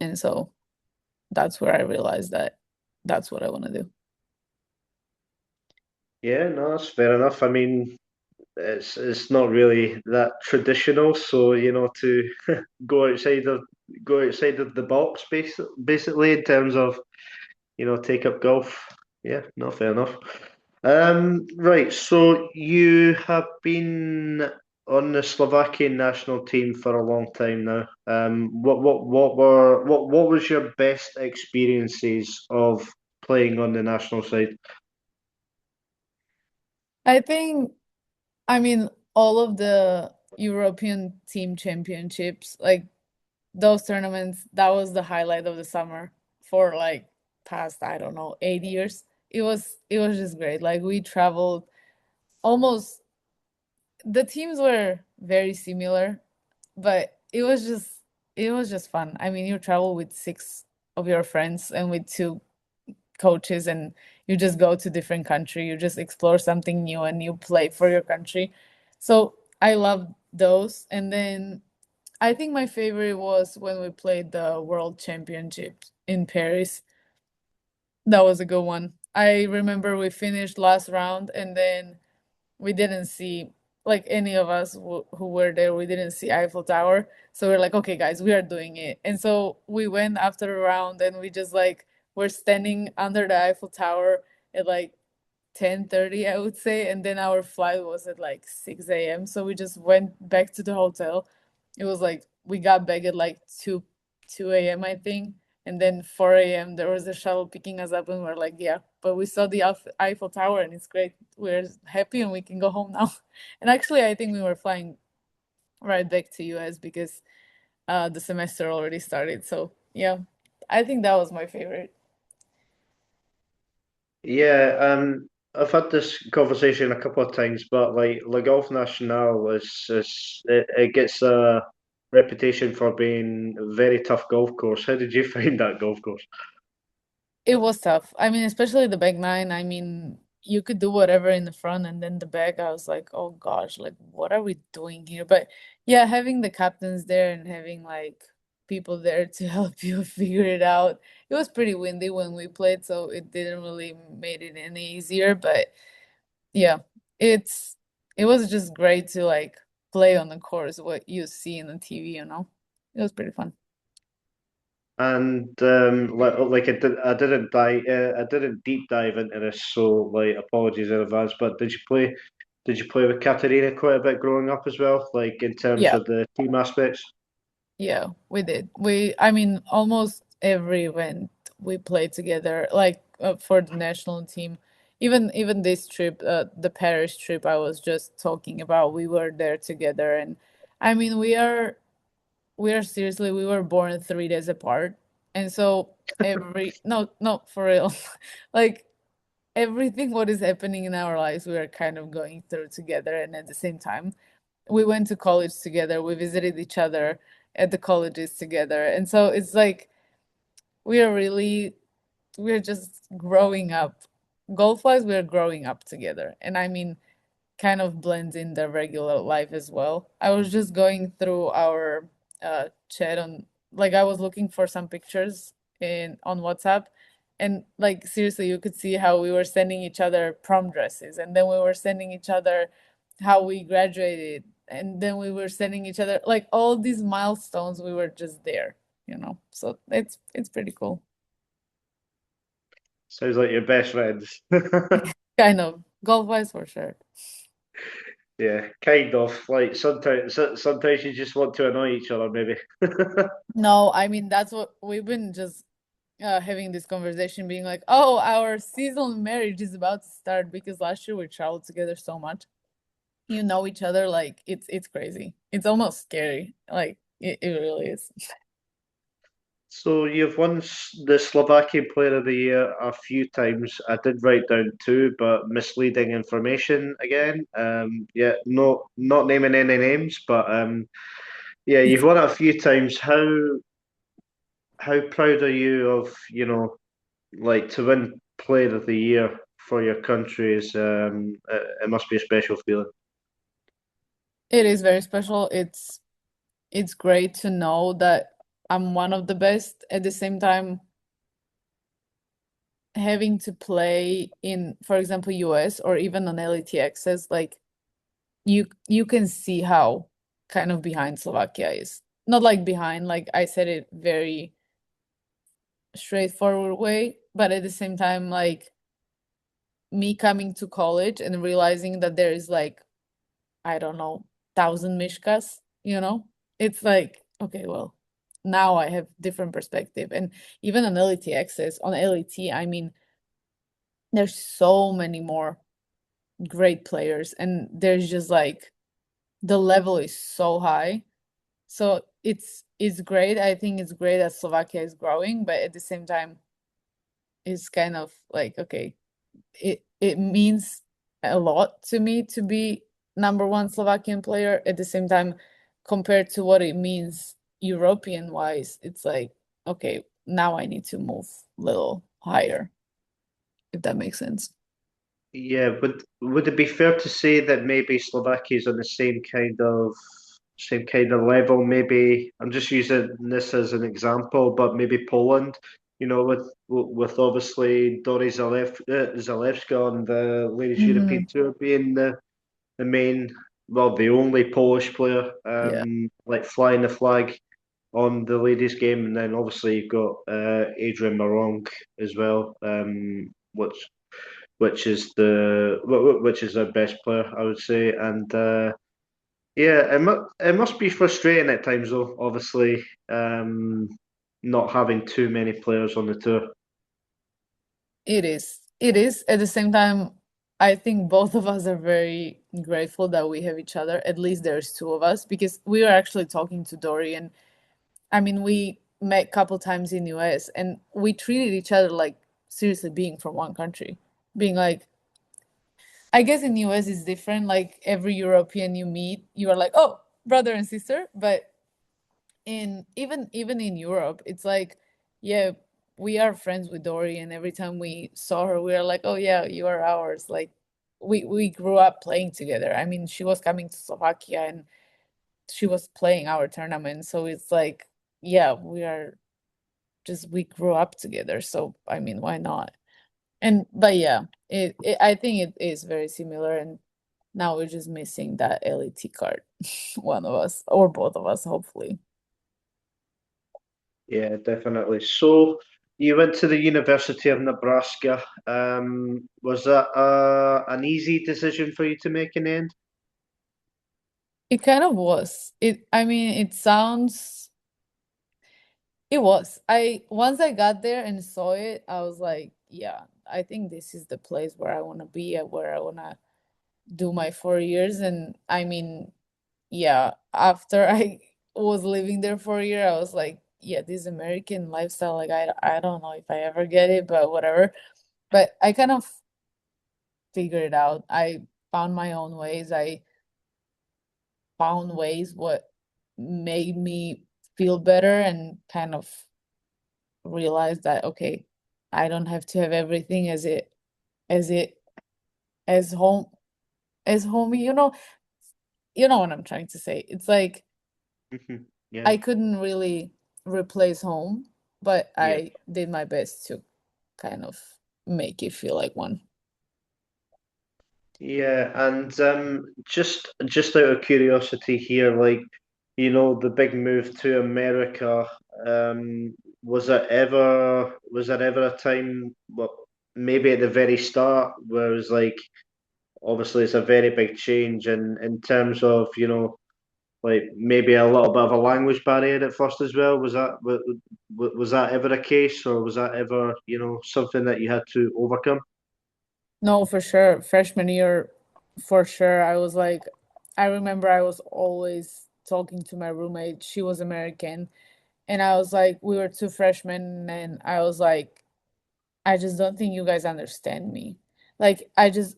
And so that's where I realized that that's what I want to do. Yeah, no, that's fair enough. I mean, it's not really that traditional, so to go outside of the box, basically in terms of take up golf. Yeah, no, fair enough. Right, so you have been on the Slovakian national team for a long time now. What was your best experiences of playing on the national side? I think, I mean, all of the European team championships, like those tournaments, that was the highlight of the summer for like past, I don't know, 8 years. It was just great. Like, we traveled almost, the teams were very similar, but it was just fun. I mean, you travel with six of your friends and with two coaches, and you just go to different country, you just explore something new, and you play for your country. So I love those. And then I think my favorite was when we played the World Championship in Paris. That was a good one. I remember we finished last round, and then we didn't see. like any of us who were there, we didn't see Eiffel Tower. So we're like, okay, guys, we are doing it. And so we went after a round and we just like were standing under the Eiffel Tower at like 10:30, I would say, and then our flight was at like 6 a.m. So we just went back to the hotel. It was like we got back at like 2 a.m. I think, and then 4 a.m. there was a shuttle picking us up, and we're like, yeah, but we saw the Eiffel Tower, and it's great. We're happy, and we can go home now. And actually, I think we were flying right back to US because the semester already started. So yeah, I think that was my favorite. Yeah, I've had this conversation a couple of times, but like Le Golf National it gets a reputation for being a very tough golf course. How did you find that golf course? It was tough. I mean, especially the back nine. I mean, you could do whatever in the front, and then the back, I was like, oh gosh, like what are we doing here? But yeah, having the captains there and having like people there to help you figure it out. It was pretty windy when we played, so it didn't really made it any easier. But yeah, it's it was just great to like play on the course what you see in the TV, you know? It was pretty fun. And like I didn't deep dive into this, so like apologies in advance. But did you play with Katerina quite a bit growing up as well, like in terms Yeah. of the team aspects? Yeah, we did. I mean, almost every event we played together, like for the national team. Even this trip, the Paris trip I was just talking about, we were there together, and I mean, we are seriously, we were born 3 days apart, and so no, for real, like everything what is happening in our lives, we are kind of going through together, and at the same time we went to college together, we visited each other at the colleges together. And so it's like we are really we're just growing up. Golf wise, we're growing up together. And I mean kind of blends in the regular life as well. I was just going through our chat on like I was looking for some pictures in on WhatsApp, and like seriously you could see how we were sending each other prom dresses, and then we were sending each other how we graduated, and then we were sending each other like all these milestones, we were just there, you know. So it's pretty cool. Sounds like your best friends. Kind of golf wise for sure. Yeah, kind of. Like sometimes you just want to annoy each other, maybe. No, I mean that's what we've been just having this conversation, being like, "Oh, our seasonal marriage is about to start," because last year we traveled together so much. You know each other, like it's crazy. It's almost scary. Like it really is. So you've won the Slovakian Player of the Year a few times. I did write down two, but misleading information again. Yeah, not naming any names, but yeah, you've won it a few times. How proud are you of, like to win Player of the Year for your country is it must be a special feeling. It is very special. It's great to know that I'm one of the best. At the same time, having to play in, for example, US or even on LET access, like you can see how kind of behind Slovakia is. Not like behind, like I said it very straightforward way, but at the same time, like me coming to college and realizing that there is like, I don't know, 1,000 Mishkas, you know? It's like, okay, well, now I have different perspective. And even on LET access, on LET, I mean, there's so many more great players, and there's just like the level is so high. So it's great. I think it's great that Slovakia is growing, but at the same time, it's kind of like, okay, it means a lot to me to be number one Slovakian player. At the same time, compared to what it means European wise, it's like, okay, now I need to move a little higher, if that makes sense. Yeah, would it be fair to say that maybe Slovakia is on the same kind of level? Maybe I'm just using this as an example, but maybe Poland, with obviously Zalewska on the Ladies European Hmm. Tour being the main well, the only Polish player, Yeah, like flying the flag on the ladies' game, and then obviously you've got Adrian Marong as well, which is their best player, I would say, and yeah, it must be frustrating at times though, obviously, not having too many players on the tour. it is. It is. At the same time, I think both of us are very grateful that we have each other. At least there's two of us because we were actually talking to Dory, and I mean, we met a couple times in US and we treated each other like seriously being from one country. Being like, I guess in US it's different. Like every European you meet, you are like, oh, brother and sister. But in even in Europe, it's like, yeah, we are friends with Dory, and every time we saw her, we are like, oh yeah, you are ours. Like we grew up playing together. I mean, she was coming to Slovakia and she was playing our tournament, so it's like, yeah, we grew up together. So I mean, why not? And but yeah, it I think it is very similar, and now we're just missing that LET card, one of us or both of us, hopefully. Yeah, definitely. So you went to the University of Nebraska. Was that an easy decision for you to make in the end? It kind of was. I mean, it was. I once I got there and saw it, I was like, yeah, I think this is the place where I want to be and where I want to do my 4 years. And I mean, yeah, after I was living there for a year, I was like, yeah, this American lifestyle, like I don't know if I ever get it, but whatever. But I kind of figured it out. I found my own ways. I found ways what made me feel better and kind of realized that okay, I don't have to have everything as it as home as home, you know what I'm trying to say. It's like Mhm. Yeah, I couldn't really replace home, but yeah. I did my best to kind of make it feel like one. Yeah, and just out of curiosity here, like the big move to America, was there ever a time, well, maybe at the very start, where it was like obviously it's a very big change in terms of, like maybe a little bit of a language barrier at first as well. Was that ever a case, or was that ever, something that you had to overcome? No, for sure. Freshman year, for sure. I was like, I remember I was always talking to my roommate. She was American. And I was like, we were two freshmen, and I was like, I just don't think you guys understand me. Like, I just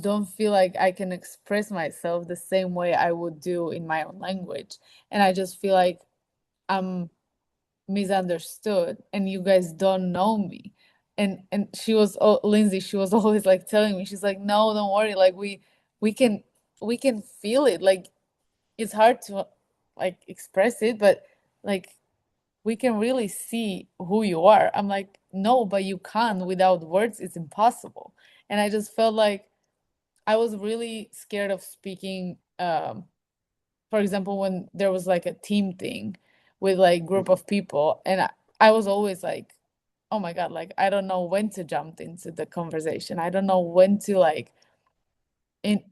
don't feel like I can express myself the same way I would do in my own language. And I just feel like I'm misunderstood and you guys don't know me. And she was Lindsay, she was always like telling me, she's like, no, don't worry, like we can we can feel it. Like it's hard to like express it, but like we can really see who you are. I'm like, no, but you can't without words, it's impossible. And I just felt like I was really scared of speaking, for example, when there was like a team thing with like group Mhm. of people, and I was always like, oh my God, like I don't know when to jump into the conversation. I don't know when to like in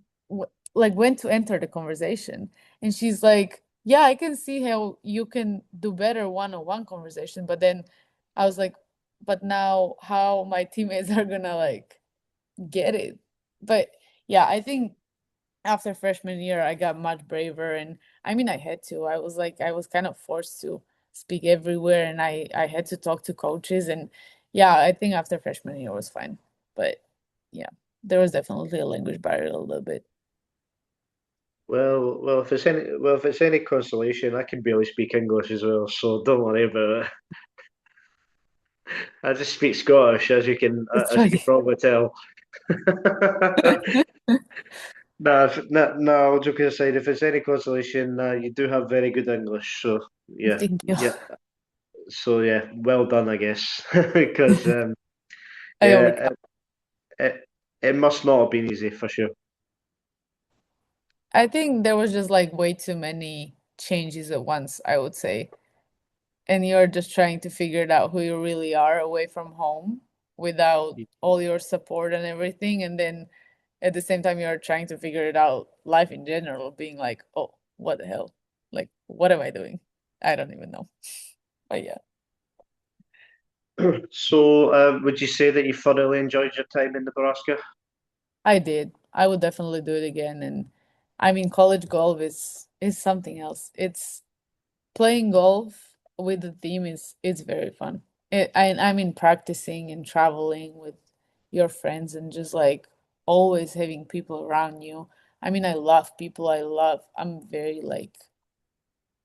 like when to enter the conversation. And she's like, yeah, I can see how you can do better one-on-one conversation, but then I was like, but now how my teammates are gonna like get it. But yeah, I think after freshman year, I got much braver, and I mean, I had to. I was like, I was kind of forced to speak everywhere, and I had to talk to coaches, and yeah, I think after freshman year was fine. But yeah, there was definitely a language barrier a little bit. If it's any consolation, I can barely speak English as well, so don't worry about it. I just speak Scottish, It's as you can funny. probably tell. No, no, all joking aside, if it's any consolation, you do have very good English, so yeah, Thank you. yeah, well done, I guess, because I only yeah, it must not have been easy for sure. I think there was just like way too many changes at once, I would say. And you're just trying to figure it out who you really are away from home without all your support and everything. And then at the same time, you're trying to figure it out life in general, being like, oh, what the hell? Like, what am I doing? I don't even know. But yeah, So, would you say that you thoroughly enjoyed your time in Nebraska? I did. I would definitely do it again. And I mean, college golf is something else. It's playing golf with the team is it's very fun. I mean, practicing and traveling with your friends and just like always having people around you. I mean, I love people. I'm very like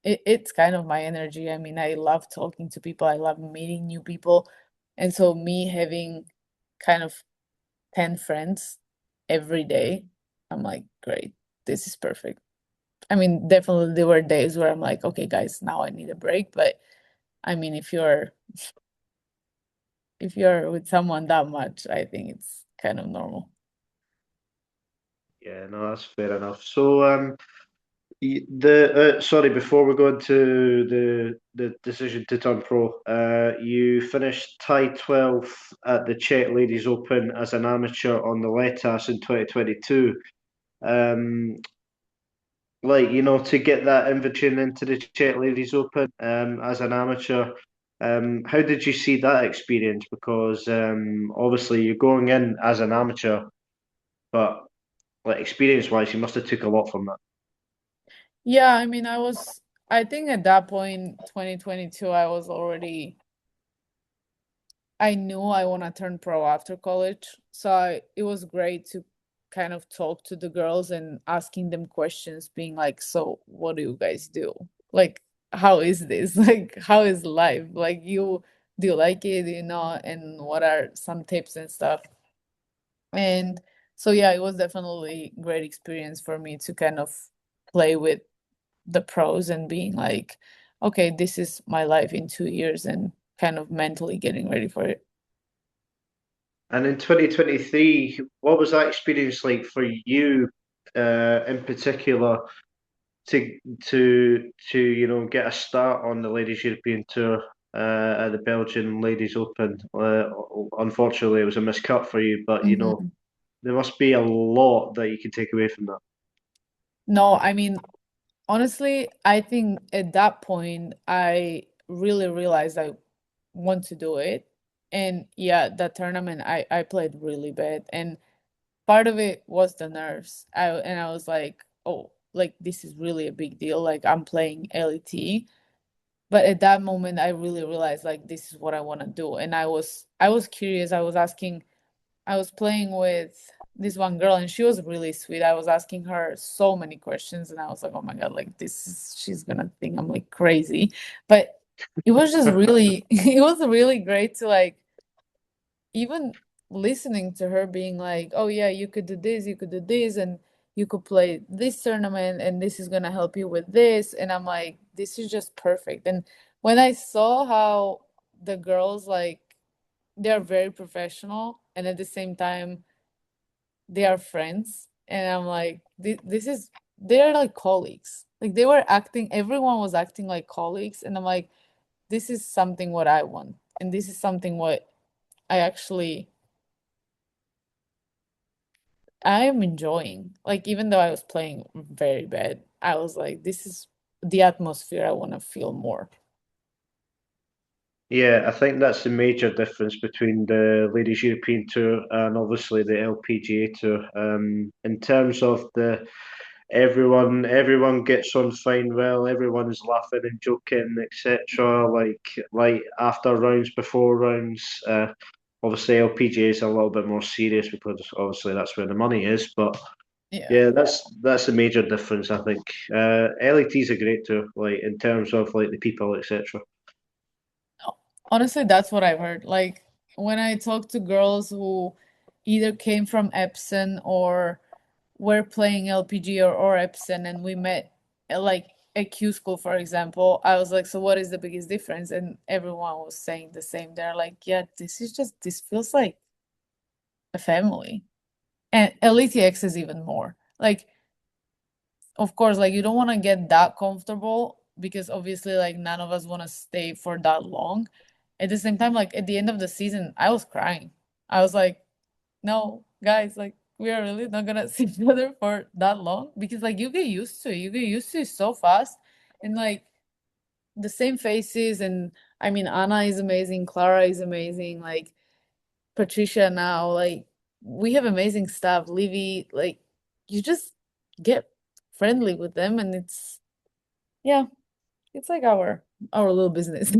it's kind of my energy. I mean, I love talking to people. I love meeting new people. And so me having kind of 10 friends every day, I'm like, great. This is perfect. I mean, definitely there were days where I'm like, okay, guys, now I need a break. But I mean, if you're with someone that much, I think it's kind of normal. Yeah, no, that's fair enough. So, sorry, before we go into the decision to turn pro, you finished tied 12th at the Czech Ladies Open as an amateur on the Letas in 2022. Um, to get that invitation into the Czech Ladies Open as an amateur, how did you see that experience? Because obviously you're going in as an amateur, but like experience-wise, you must have took a lot from that. Yeah, I mean, I think at that point, 2022, I knew I want to turn pro after college. So it was great to kind of talk to the girls and asking them questions, being like, so what do you guys do? Like, how is this? Like, how is life? Like, do you like it? Do you not? And what are some tips and stuff? And so, yeah, it was definitely great experience for me to kind of play with the pros and being like, okay, this is my life in 2 years and kind of mentally getting ready for it. And in 2023, what was that experience like for you, in particular, to get a start on the Ladies European Tour at the Belgian Ladies Open? Unfortunately, it was a miscut for you, but Mhm. there must be a lot that you can take away from that. No, I mean, honestly, I think at that point, I really realized I want to do it. And yeah, that tournament, I played really bad. And part of it was the nerves. I was like, oh, like this is really a big deal. Like I'm playing LET. But at that moment, I really realized like this is what I want to do. And I was curious. I was playing with this one girl and she was really sweet. I was asking her so many questions and I was like, oh my God, like she's gonna think I'm like crazy. But it was just really, it was really great to like even listening to her being like, oh yeah, you could do this, and you could play this tournament, and this is gonna help you with this. And I'm like, this is just perfect. And when I saw how the girls like they're very professional and at the same time they are friends, and I'm like, this is they're like colleagues. Like they were acting, everyone was acting like colleagues, and I'm like, this is something what I want, and this is something what I actually I am enjoying. Like even though I was playing very bad, I was like, this is the atmosphere I want to feel more. Yeah, I think that's the major difference between the Ladies European Tour and obviously the LPGA Tour. In terms of the everyone gets on fine well, everyone's laughing and joking, etc. Like after rounds, before rounds. Obviously LPGA is a little bit more serious because obviously that's where the money is. But Yeah. yeah, that's the major difference, I think. LET's a great tour, like in terms of like the people, etc. Honestly, that's what I've heard. Like when I talk to girls who either came from Epson or were playing LPG or Epson and we met like at Q school, for example, I was like, so what is the biggest difference? And everyone was saying the same. They're like, yeah, this feels like a family. And LETX is even more. Like of course, like you don't want to get that comfortable because obviously like none of us want to stay for that long. At the same time, like at the end of the season, I was crying. I was like, no, guys, like we are really not gonna see each other for that long because like you get used to it. You get used to it so fast. And like the same faces and I mean Anna is amazing, Clara is amazing, like Patricia now, like we have amazing staff, Livy, like you just get friendly with them and it's yeah, it's like our little business.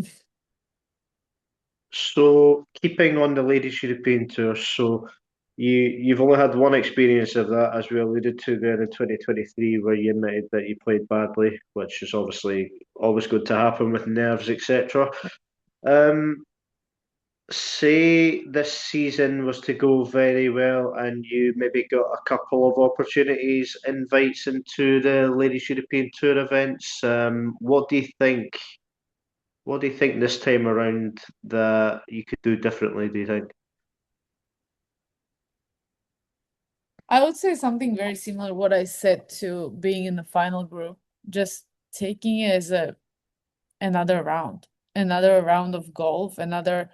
So keeping on the Ladies European Tour, so you've only had one experience of that, as we alluded to there in 2023, where you admitted that you played badly, which is obviously always good to happen with nerves, etc. Um, say this season was to go very well, and you maybe got a couple of opportunities, invites into the Ladies European Tour events. What do you think? What do you think this time around that you could do differently, do you think? I would say something very similar to what I said to being in the final group, just taking it as a another round of golf, another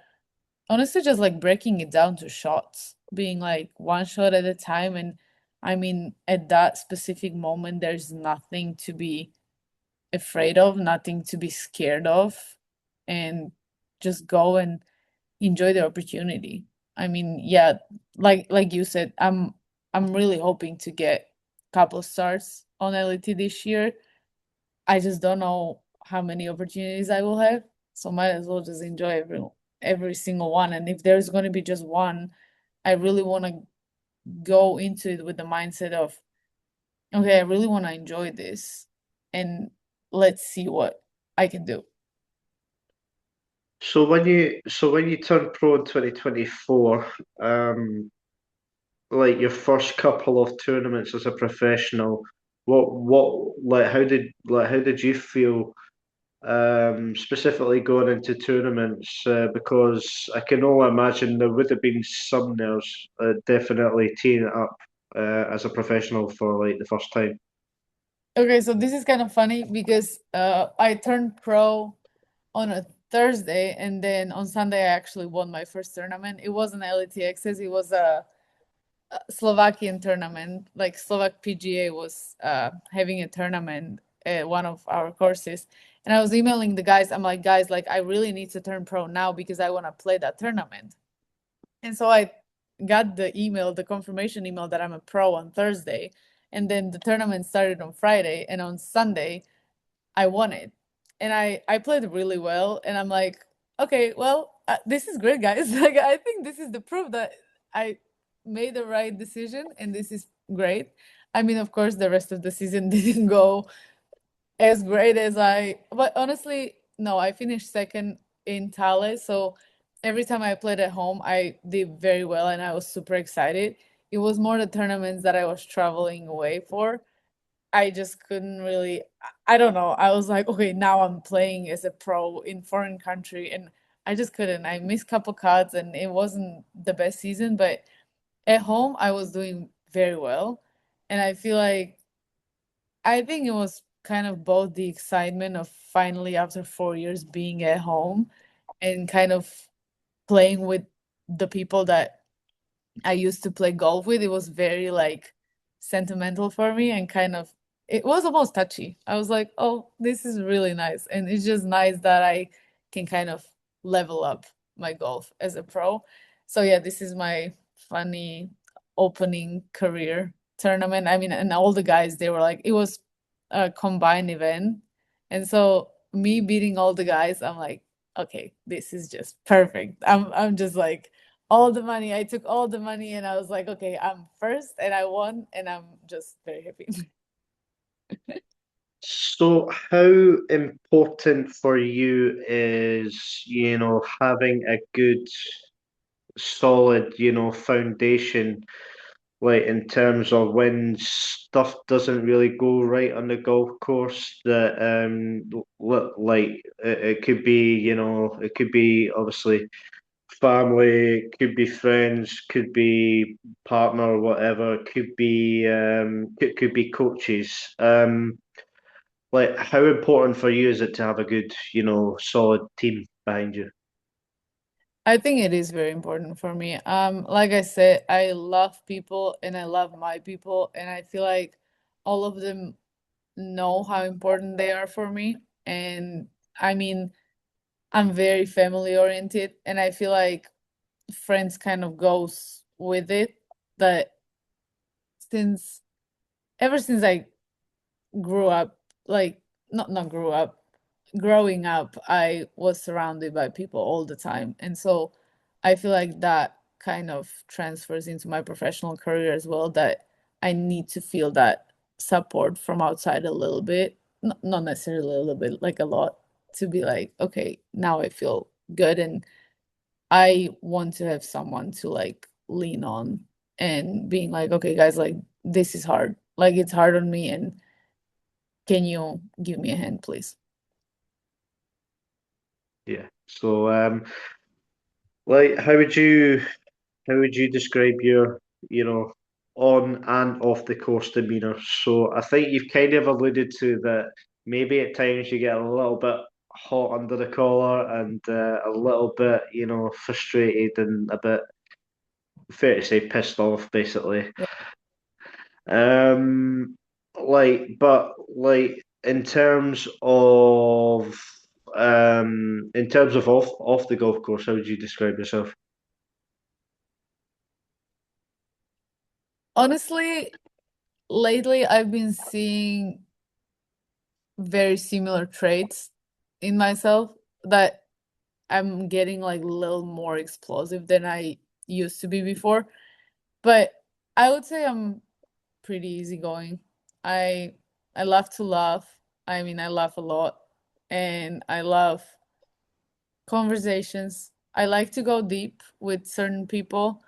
honestly just like breaking it down to shots, being like one shot at a time. And I mean, at that specific moment, there's nothing to be afraid of, nothing to be scared of, and just go and enjoy the opportunity. I mean, yeah, like you said, I'm really hoping to get a couple starts on LET this year. I just don't know how many opportunities I will have, so might as well just enjoy every single one. And if there's going to be just one, I really want to go into it with the mindset of, okay, I really want to enjoy this, and let's see what I can do. So when you turned pro in 2024, like your first couple of tournaments as a professional, what like how did you feel specifically going into tournaments? Because I can only imagine there would have been some nerves, definitely teeing it up as a professional for like the first time. Okay, so this is kind of funny because I turned pro on a Thursday, and then on Sunday I actually won my first tournament. It wasn't LATXs, it was a Slovakian tournament. Like Slovak PGA was having a tournament at one of our courses. And I was emailing the guys. I'm like, guys, like I really need to turn pro now because I want to play that tournament. And so I got the email, the confirmation email that I'm a pro on Thursday. And then the tournament started on Friday. And on Sunday, I won it. And I played really well. And I'm like, okay, well, this is great, guys. Like I think this is the proof that I made the right decision, and this is great. I mean, of course, the rest of the season didn't go as great as but honestly, no, I finished second in Tale. So every time I played at home, I did very well, and I was super excited. It was more the tournaments that I was traveling away for. I just couldn't really, I don't know. I was like, okay, now I'm playing as a pro in foreign country, and I just couldn't. I missed couple cards, and it wasn't the best season, but at home I was doing very well. And I feel like I think it was kind of both the excitement of finally after 4 years being at home and kind of playing with the people that I used to play golf with. It was very like sentimental for me and kind of it was almost touchy. I was like, "Oh, this is really nice." And it's just nice that I can kind of level up my golf as a pro. So yeah, this is my funny opening career tournament. I mean, and all the guys they were like it was a combined event. And so me beating all the guys, I'm like, "Okay, this is just perfect." I'm just like all the money. I took all the money and I was like, okay, I'm first and I won and I'm just very happy. So how important for you is, having a good, solid, foundation, like in terms of when stuff doesn't really go right on the golf course, that like it could be, it could be obviously family, could be friends, could be partner, whatever, could be coaches. Like how important for you is it to have a good, solid team behind you? I think it is very important for me. Like I said, I love people and I love my people, and I feel like all of them know how important they are for me. And I mean, I'm very family oriented, and I feel like friends kind of goes with it. That since ever since I grew up, like not grew up, growing up, I was surrounded by people all the time. And so I feel like that kind of transfers into my professional career as well, that I need to feel that support from outside a little bit, not necessarily a little bit, like a lot, to be like, okay, now I feel good and I want to have someone to like lean on and being like, okay, guys, like this is hard. Like it's hard on me, and can you give me a hand, please? Yeah. So, like, how would you describe your, on and off the course demeanor? So, I think you've kind of alluded to that. Maybe at times you get a little bit hot under the collar and a little bit, frustrated and a bit, fair to say, pissed off, basically. Yeah. Um, but in terms of off the golf course, how would you describe yourself? Honestly, lately I've been seeing very similar traits in myself, that I'm getting like a little more explosive than I used to be before. But I would say I'm pretty easygoing. I I love to laugh. I mean, I laugh a lot, and I love conversations. I like to go deep with certain people.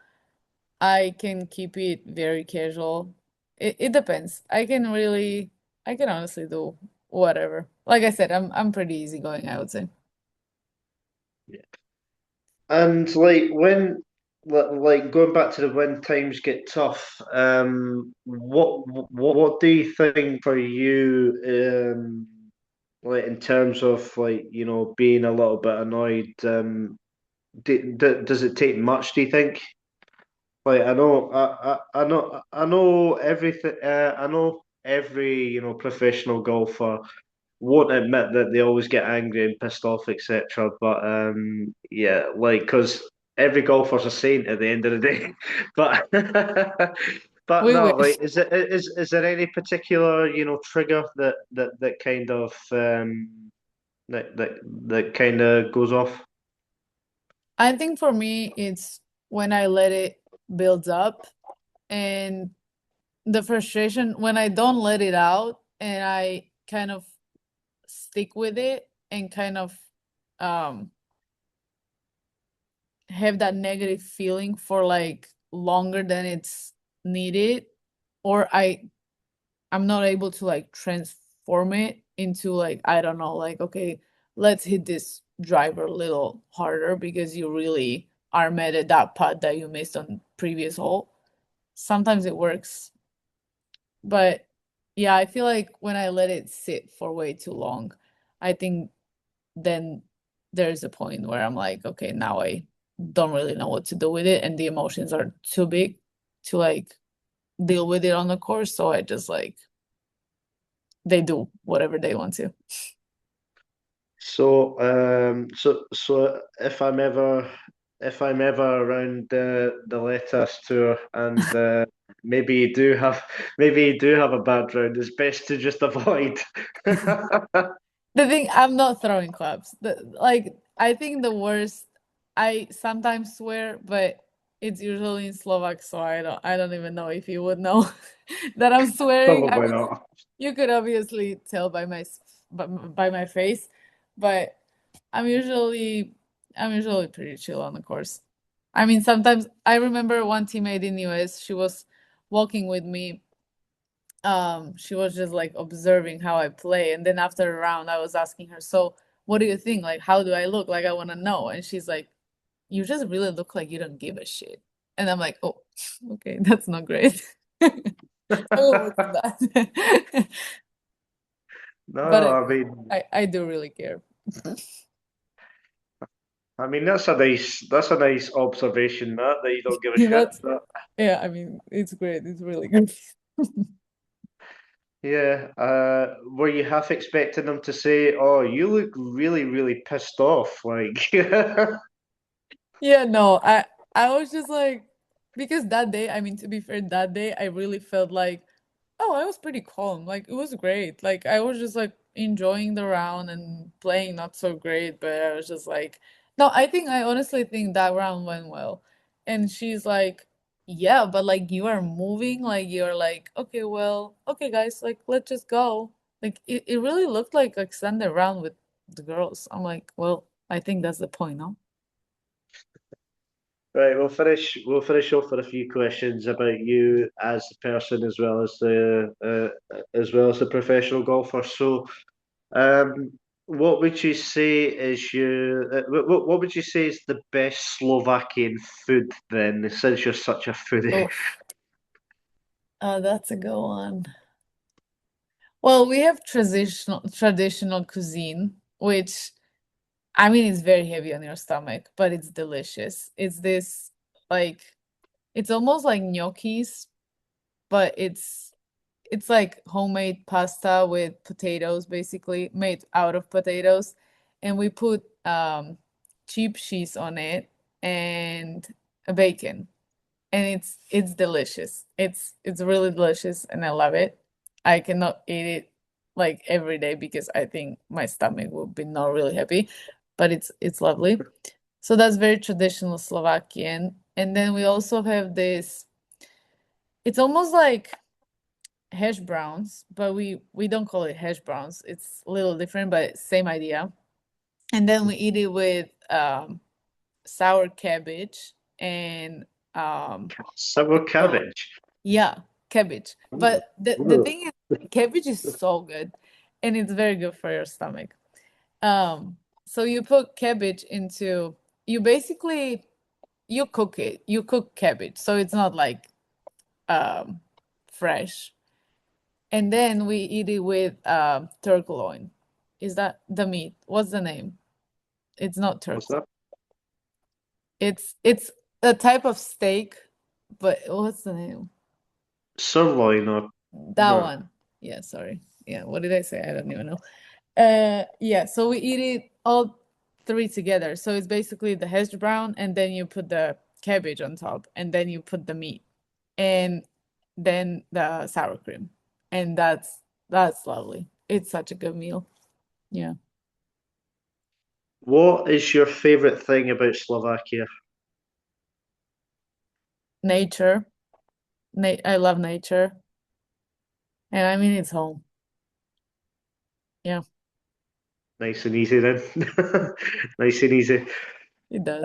I can keep it very casual. It depends. I can honestly do whatever. Like I said, I'm pretty easygoing, I would say. Yeah. And like going back to the when times get tough, what do you think for you, like in terms of like being a little bit annoyed, does it take much? Do you think? Like I know everything. I know every professional golfer won't admit that they always get angry and pissed off, etc. But yeah, like because every golfer's a saint at the end of the day. But but We no, wish. like is there any particular trigger that kind of that kind of goes off? I think for me, it's when I let it build up, and the frustration when I don't let it out and I kind of stick with it and kind of um have that negative feeling for like longer than it's needed, or I'm not able to like transform it into like, I don't know, like, okay, let's hit this driver a little harder because you really are mad at that putt that you missed on previous hole. Sometimes it works, but yeah, I feel like when I let it sit for way too long, I think then there's a point where I'm like, okay, now I don't really know what to do with it, and the emotions are too big to like deal with it on the course. So I just like they do whatever they want to. So, so if I'm ever around the Letas tour and maybe you do have maybe you do have a bad round, it's best to just avoid. The thing, I'm not throwing clubs. Like I think the worst, I sometimes swear, but it's usually in Slovak, so I don't even know if you would know that I'm swearing. I Probably mean, not. you could obviously tell by by my face, but I'm usually I'm usually pretty chill on the course. I mean, sometimes I remember one teammate in US, she was walking with me. She was just like observing how I play, and then after a round, I was asking her, "So, what do you think? Like, how do I look? Like, I want to know." And she's like, you just really look like you don't give a shit. And I'm like, oh, okay, that's not great. I will work on that. No, But I do really care. I mean that's a nice observation that you don't give a shit. That's yeah, I mean, it's great. It's really good. Yeah, were you half expecting them to say, "Oh, you look really, really pissed off"? Like, Yeah, no, I was just like because that day, I mean to be fair, that day I really felt like oh, I was pretty calm. Like it was great. Like I was just like enjoying the round and playing not so great, but I was just like no, I honestly think that round went well. And she's like, yeah, but like you are moving, like you're like, okay, well, okay guys, like let's just go. Like it really looked like extended round with the girls. I'm like, well, I think that's the point, no? right, we'll finish off with a few questions about you as the person as well as the professional golfer. So, um, what would you say is what would you say is the best Slovakian food then, since you're such a foodie? Oh, that's a good one. Well, we have traditional cuisine, which I mean it's very heavy on your stomach, but it's delicious. It's this like it's almost like gnocchis, but it's like homemade pasta with potatoes basically made out of potatoes and we put cheap cheese on it and a bacon and it's delicious. It's really delicious and I love it. I cannot eat it like every day because I think my stomach will be not really happy, but it's lovely. So that's very traditional Slovakian. And then we also have this, it's almost like hash browns, but we don't call it hash browns. It's a little different, but same idea. And then we eat it with sour cabbage and Sour pickle. cabbage. Yeah, cabbage. Ooh. But the Ooh. thing is, cabbage is so good, and it's very good for your stomach. So you put cabbage into you basically you cook it. You cook cabbage, so it's not like um fresh. And then we eat it with turkloin. Is that the meat? What's the name? It's not What's turkloin. that? It's a type of steak, but what's the name? Sirloin or That no? one. Yeah, sorry. Yeah, what did I say? I don't even know. Yeah, so we eat it all three together. So it's basically the hash brown, and then you put the cabbage on top, and then you put the meat, and then the sour cream, and that's lovely. It's such a good meal. Yeah. What is your favorite thing about Slovakia? Nature. I love nature, and I mean it's home. Yeah, Nice and easy then. Nice and easy. it does.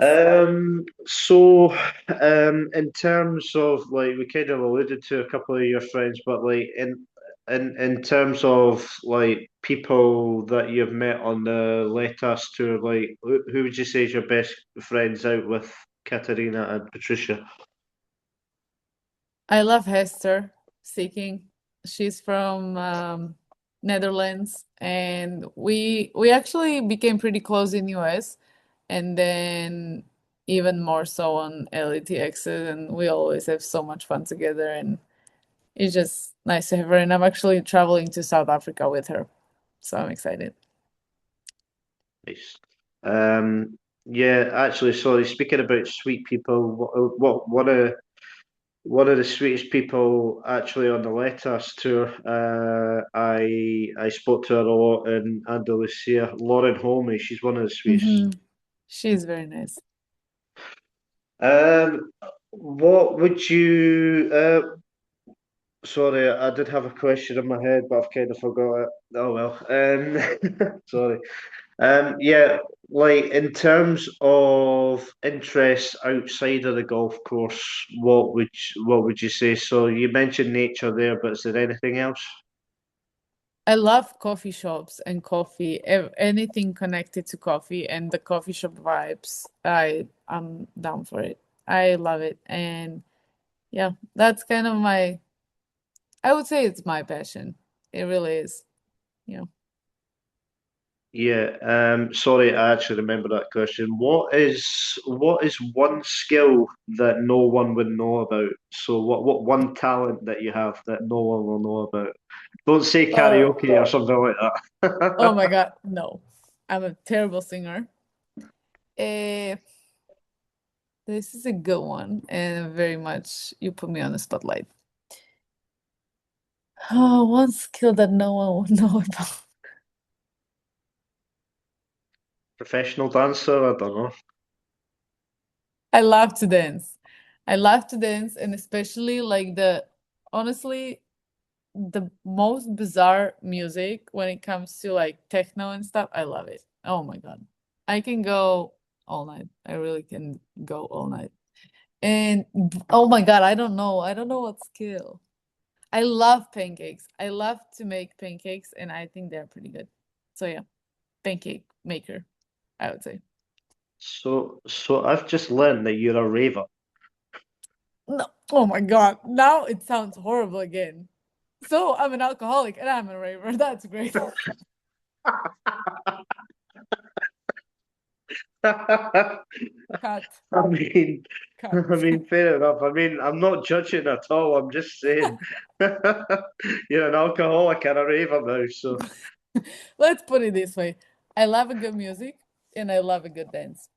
In terms of like we kind of alluded to a couple of your friends, but like in terms of like people that you've met on the Let Us tour, like who would you say is your best friends out with Katerina and Patricia? I love Hester Seeking. She's from Netherlands, and we actually became pretty close in US, and then even more so on LATXs, and we always have so much fun together, and it's just nice to have her. And I'm actually traveling to South Africa with her, so I'm excited. Nice. Yeah, actually, sorry. Speaking about sweet people, one of the sweetest people actually on the Let Us tour. I spoke to her a lot in Andalusia. Lauren Holmey, she's one of the sweetest. Hmm. She's very nice. What would you? Sorry, I did have a question in my head, but I've kind of forgot it. Oh well. Sorry. Yeah, like in terms of interests outside of the golf course, what would you say? So you mentioned nature there, but is there anything else? I love coffee shops and coffee, anything connected to coffee and the coffee shop vibes. I'm down for it. I love it. And yeah, that's kind of I would say it's my passion. It really is. Yeah. Yeah, sorry, I actually remember that question. What is one skill that no one would know about? So what one talent that you have that no one will know about? Don't say Uh, karaoke or something like oh my that. God, no. I'm a terrible singer. Eh, this is a good one, and very much you put me on the spotlight. Oh, one skill that no one would know about. Professional dancer? I don't know. I love to dance. I love to dance, and especially like honestly, the most bizarre music when it comes to like techno and stuff. I love it. Oh my God. I can go all night. I really can go all night. And oh my God, I don't know. I don't know what skill. I love pancakes. I love to make pancakes, and I think they're pretty good. So yeah, pancake maker, I would say. So I've just learned that you're a raver. No, oh my God. Now it sounds horrible again. So I'm an alcoholic and I'm a raver. That's great. Cut, I mean, cut. fair enough. I'm not judging at all. I'm just saying, you're an alcoholic and a raver now. So, Let's put it this way. I love a good music and I love a good dance.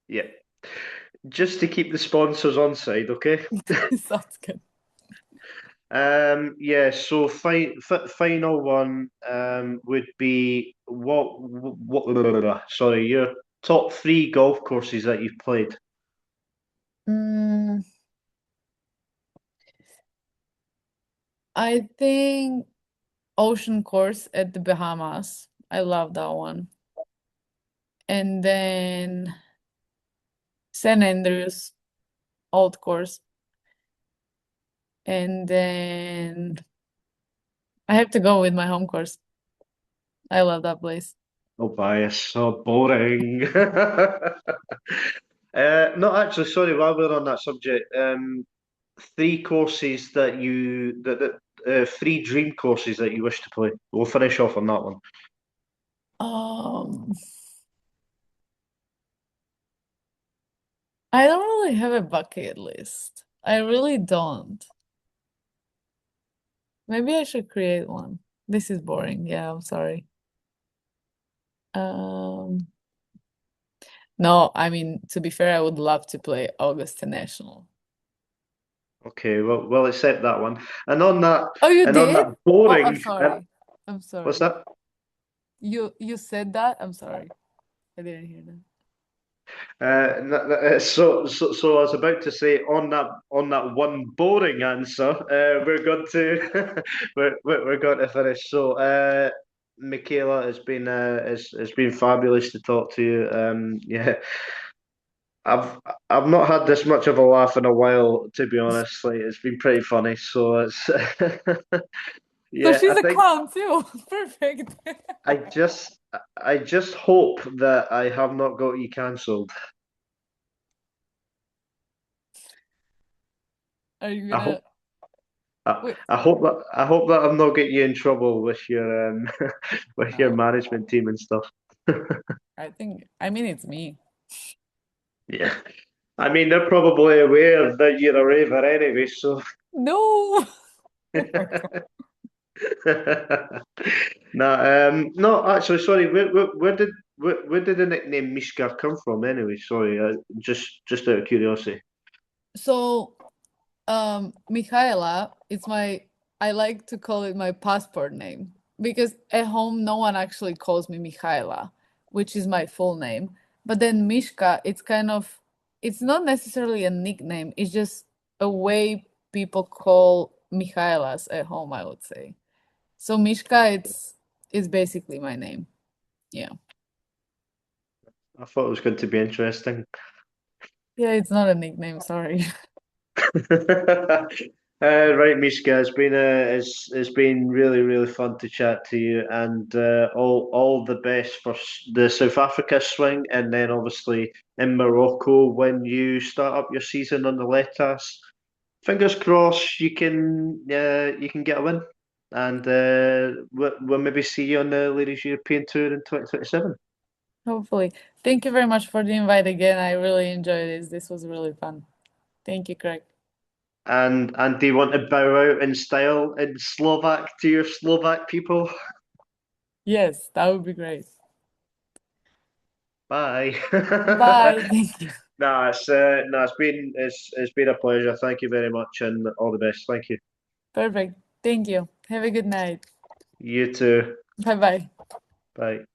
yeah, just to keep the sponsors on side, okay? Sounds good. Yeah. So, final one would be Sorry, your top three golf courses that you've played. Mm, I think Ocean Course at the Bahamas. I love that one. And then St. Andrews, Old Course. And then I have to go with my home course. I love that place. No bias, so boring. No, actually, sorry, while we're on that subject, three courses three dream courses that you wish to play. We'll finish off on that one. Um, I don't really have a bucket list. I really don't. Maybe I should create one. This is boring. Yeah, I'm sorry. Um, no, I mean, to be fair, I would love to play Augusta National. Okay, well, we'll accept that one. And on that, Oh, you and on did? that Oh, I'm boring, sorry. I'm what's sorry. that? You said that? I'm sorry. I didn't hear that. So I was about to say on that one boring answer, we're going to we're going to finish. So, Michaela, it's been fabulous to talk to you. Yeah, I've I've not had this much of a laugh in a while, to be honest. Like it's been pretty funny. So it's So yeah, she's I a think clown too. Perfect. I just I just hope that I have not got you cancelled. Are you I hope gonna wait? I hope that I'm not getting you in trouble with your with your No, management team and stuff. I mean, it's me. Yeah. I mean, they're probably aware that you're a raver anyway, so No. Oh my God. no, actually, sorry, where did the nickname Miska come from anyway? Sorry, just out of curiosity. So, Michaela, I like to call it my passport name because at home no one actually calls me Michaela, which is my full name. But then Mishka, it's not necessarily a nickname, it's just a way people call Michaelas at home, I would say. So Mishka, it's basically my name. Yeah. I thought it was going to be interesting. Yeah, it's not a nickname, sorry. Right, Miska, it's been really fun to chat to you, and all the best for the South Africa swing, and then obviously in Morocco when you start up your season on the Letas. Fingers crossed you can get a win, and we'll maybe see you on the Ladies European Tour in 2027. Hopefully. Thank you very much for the invite again. I really enjoyed this. This was really fun. Thank you, Craig. And do you want to bow out in style in Slovak to your Slovak people? Yes, that would be great. Bye. Bye. Thank you. No, it's been a pleasure. Thank you very much, and all the best. Thank you. Perfect. Thank you. Have a good night. You too. Bye bye. Bye.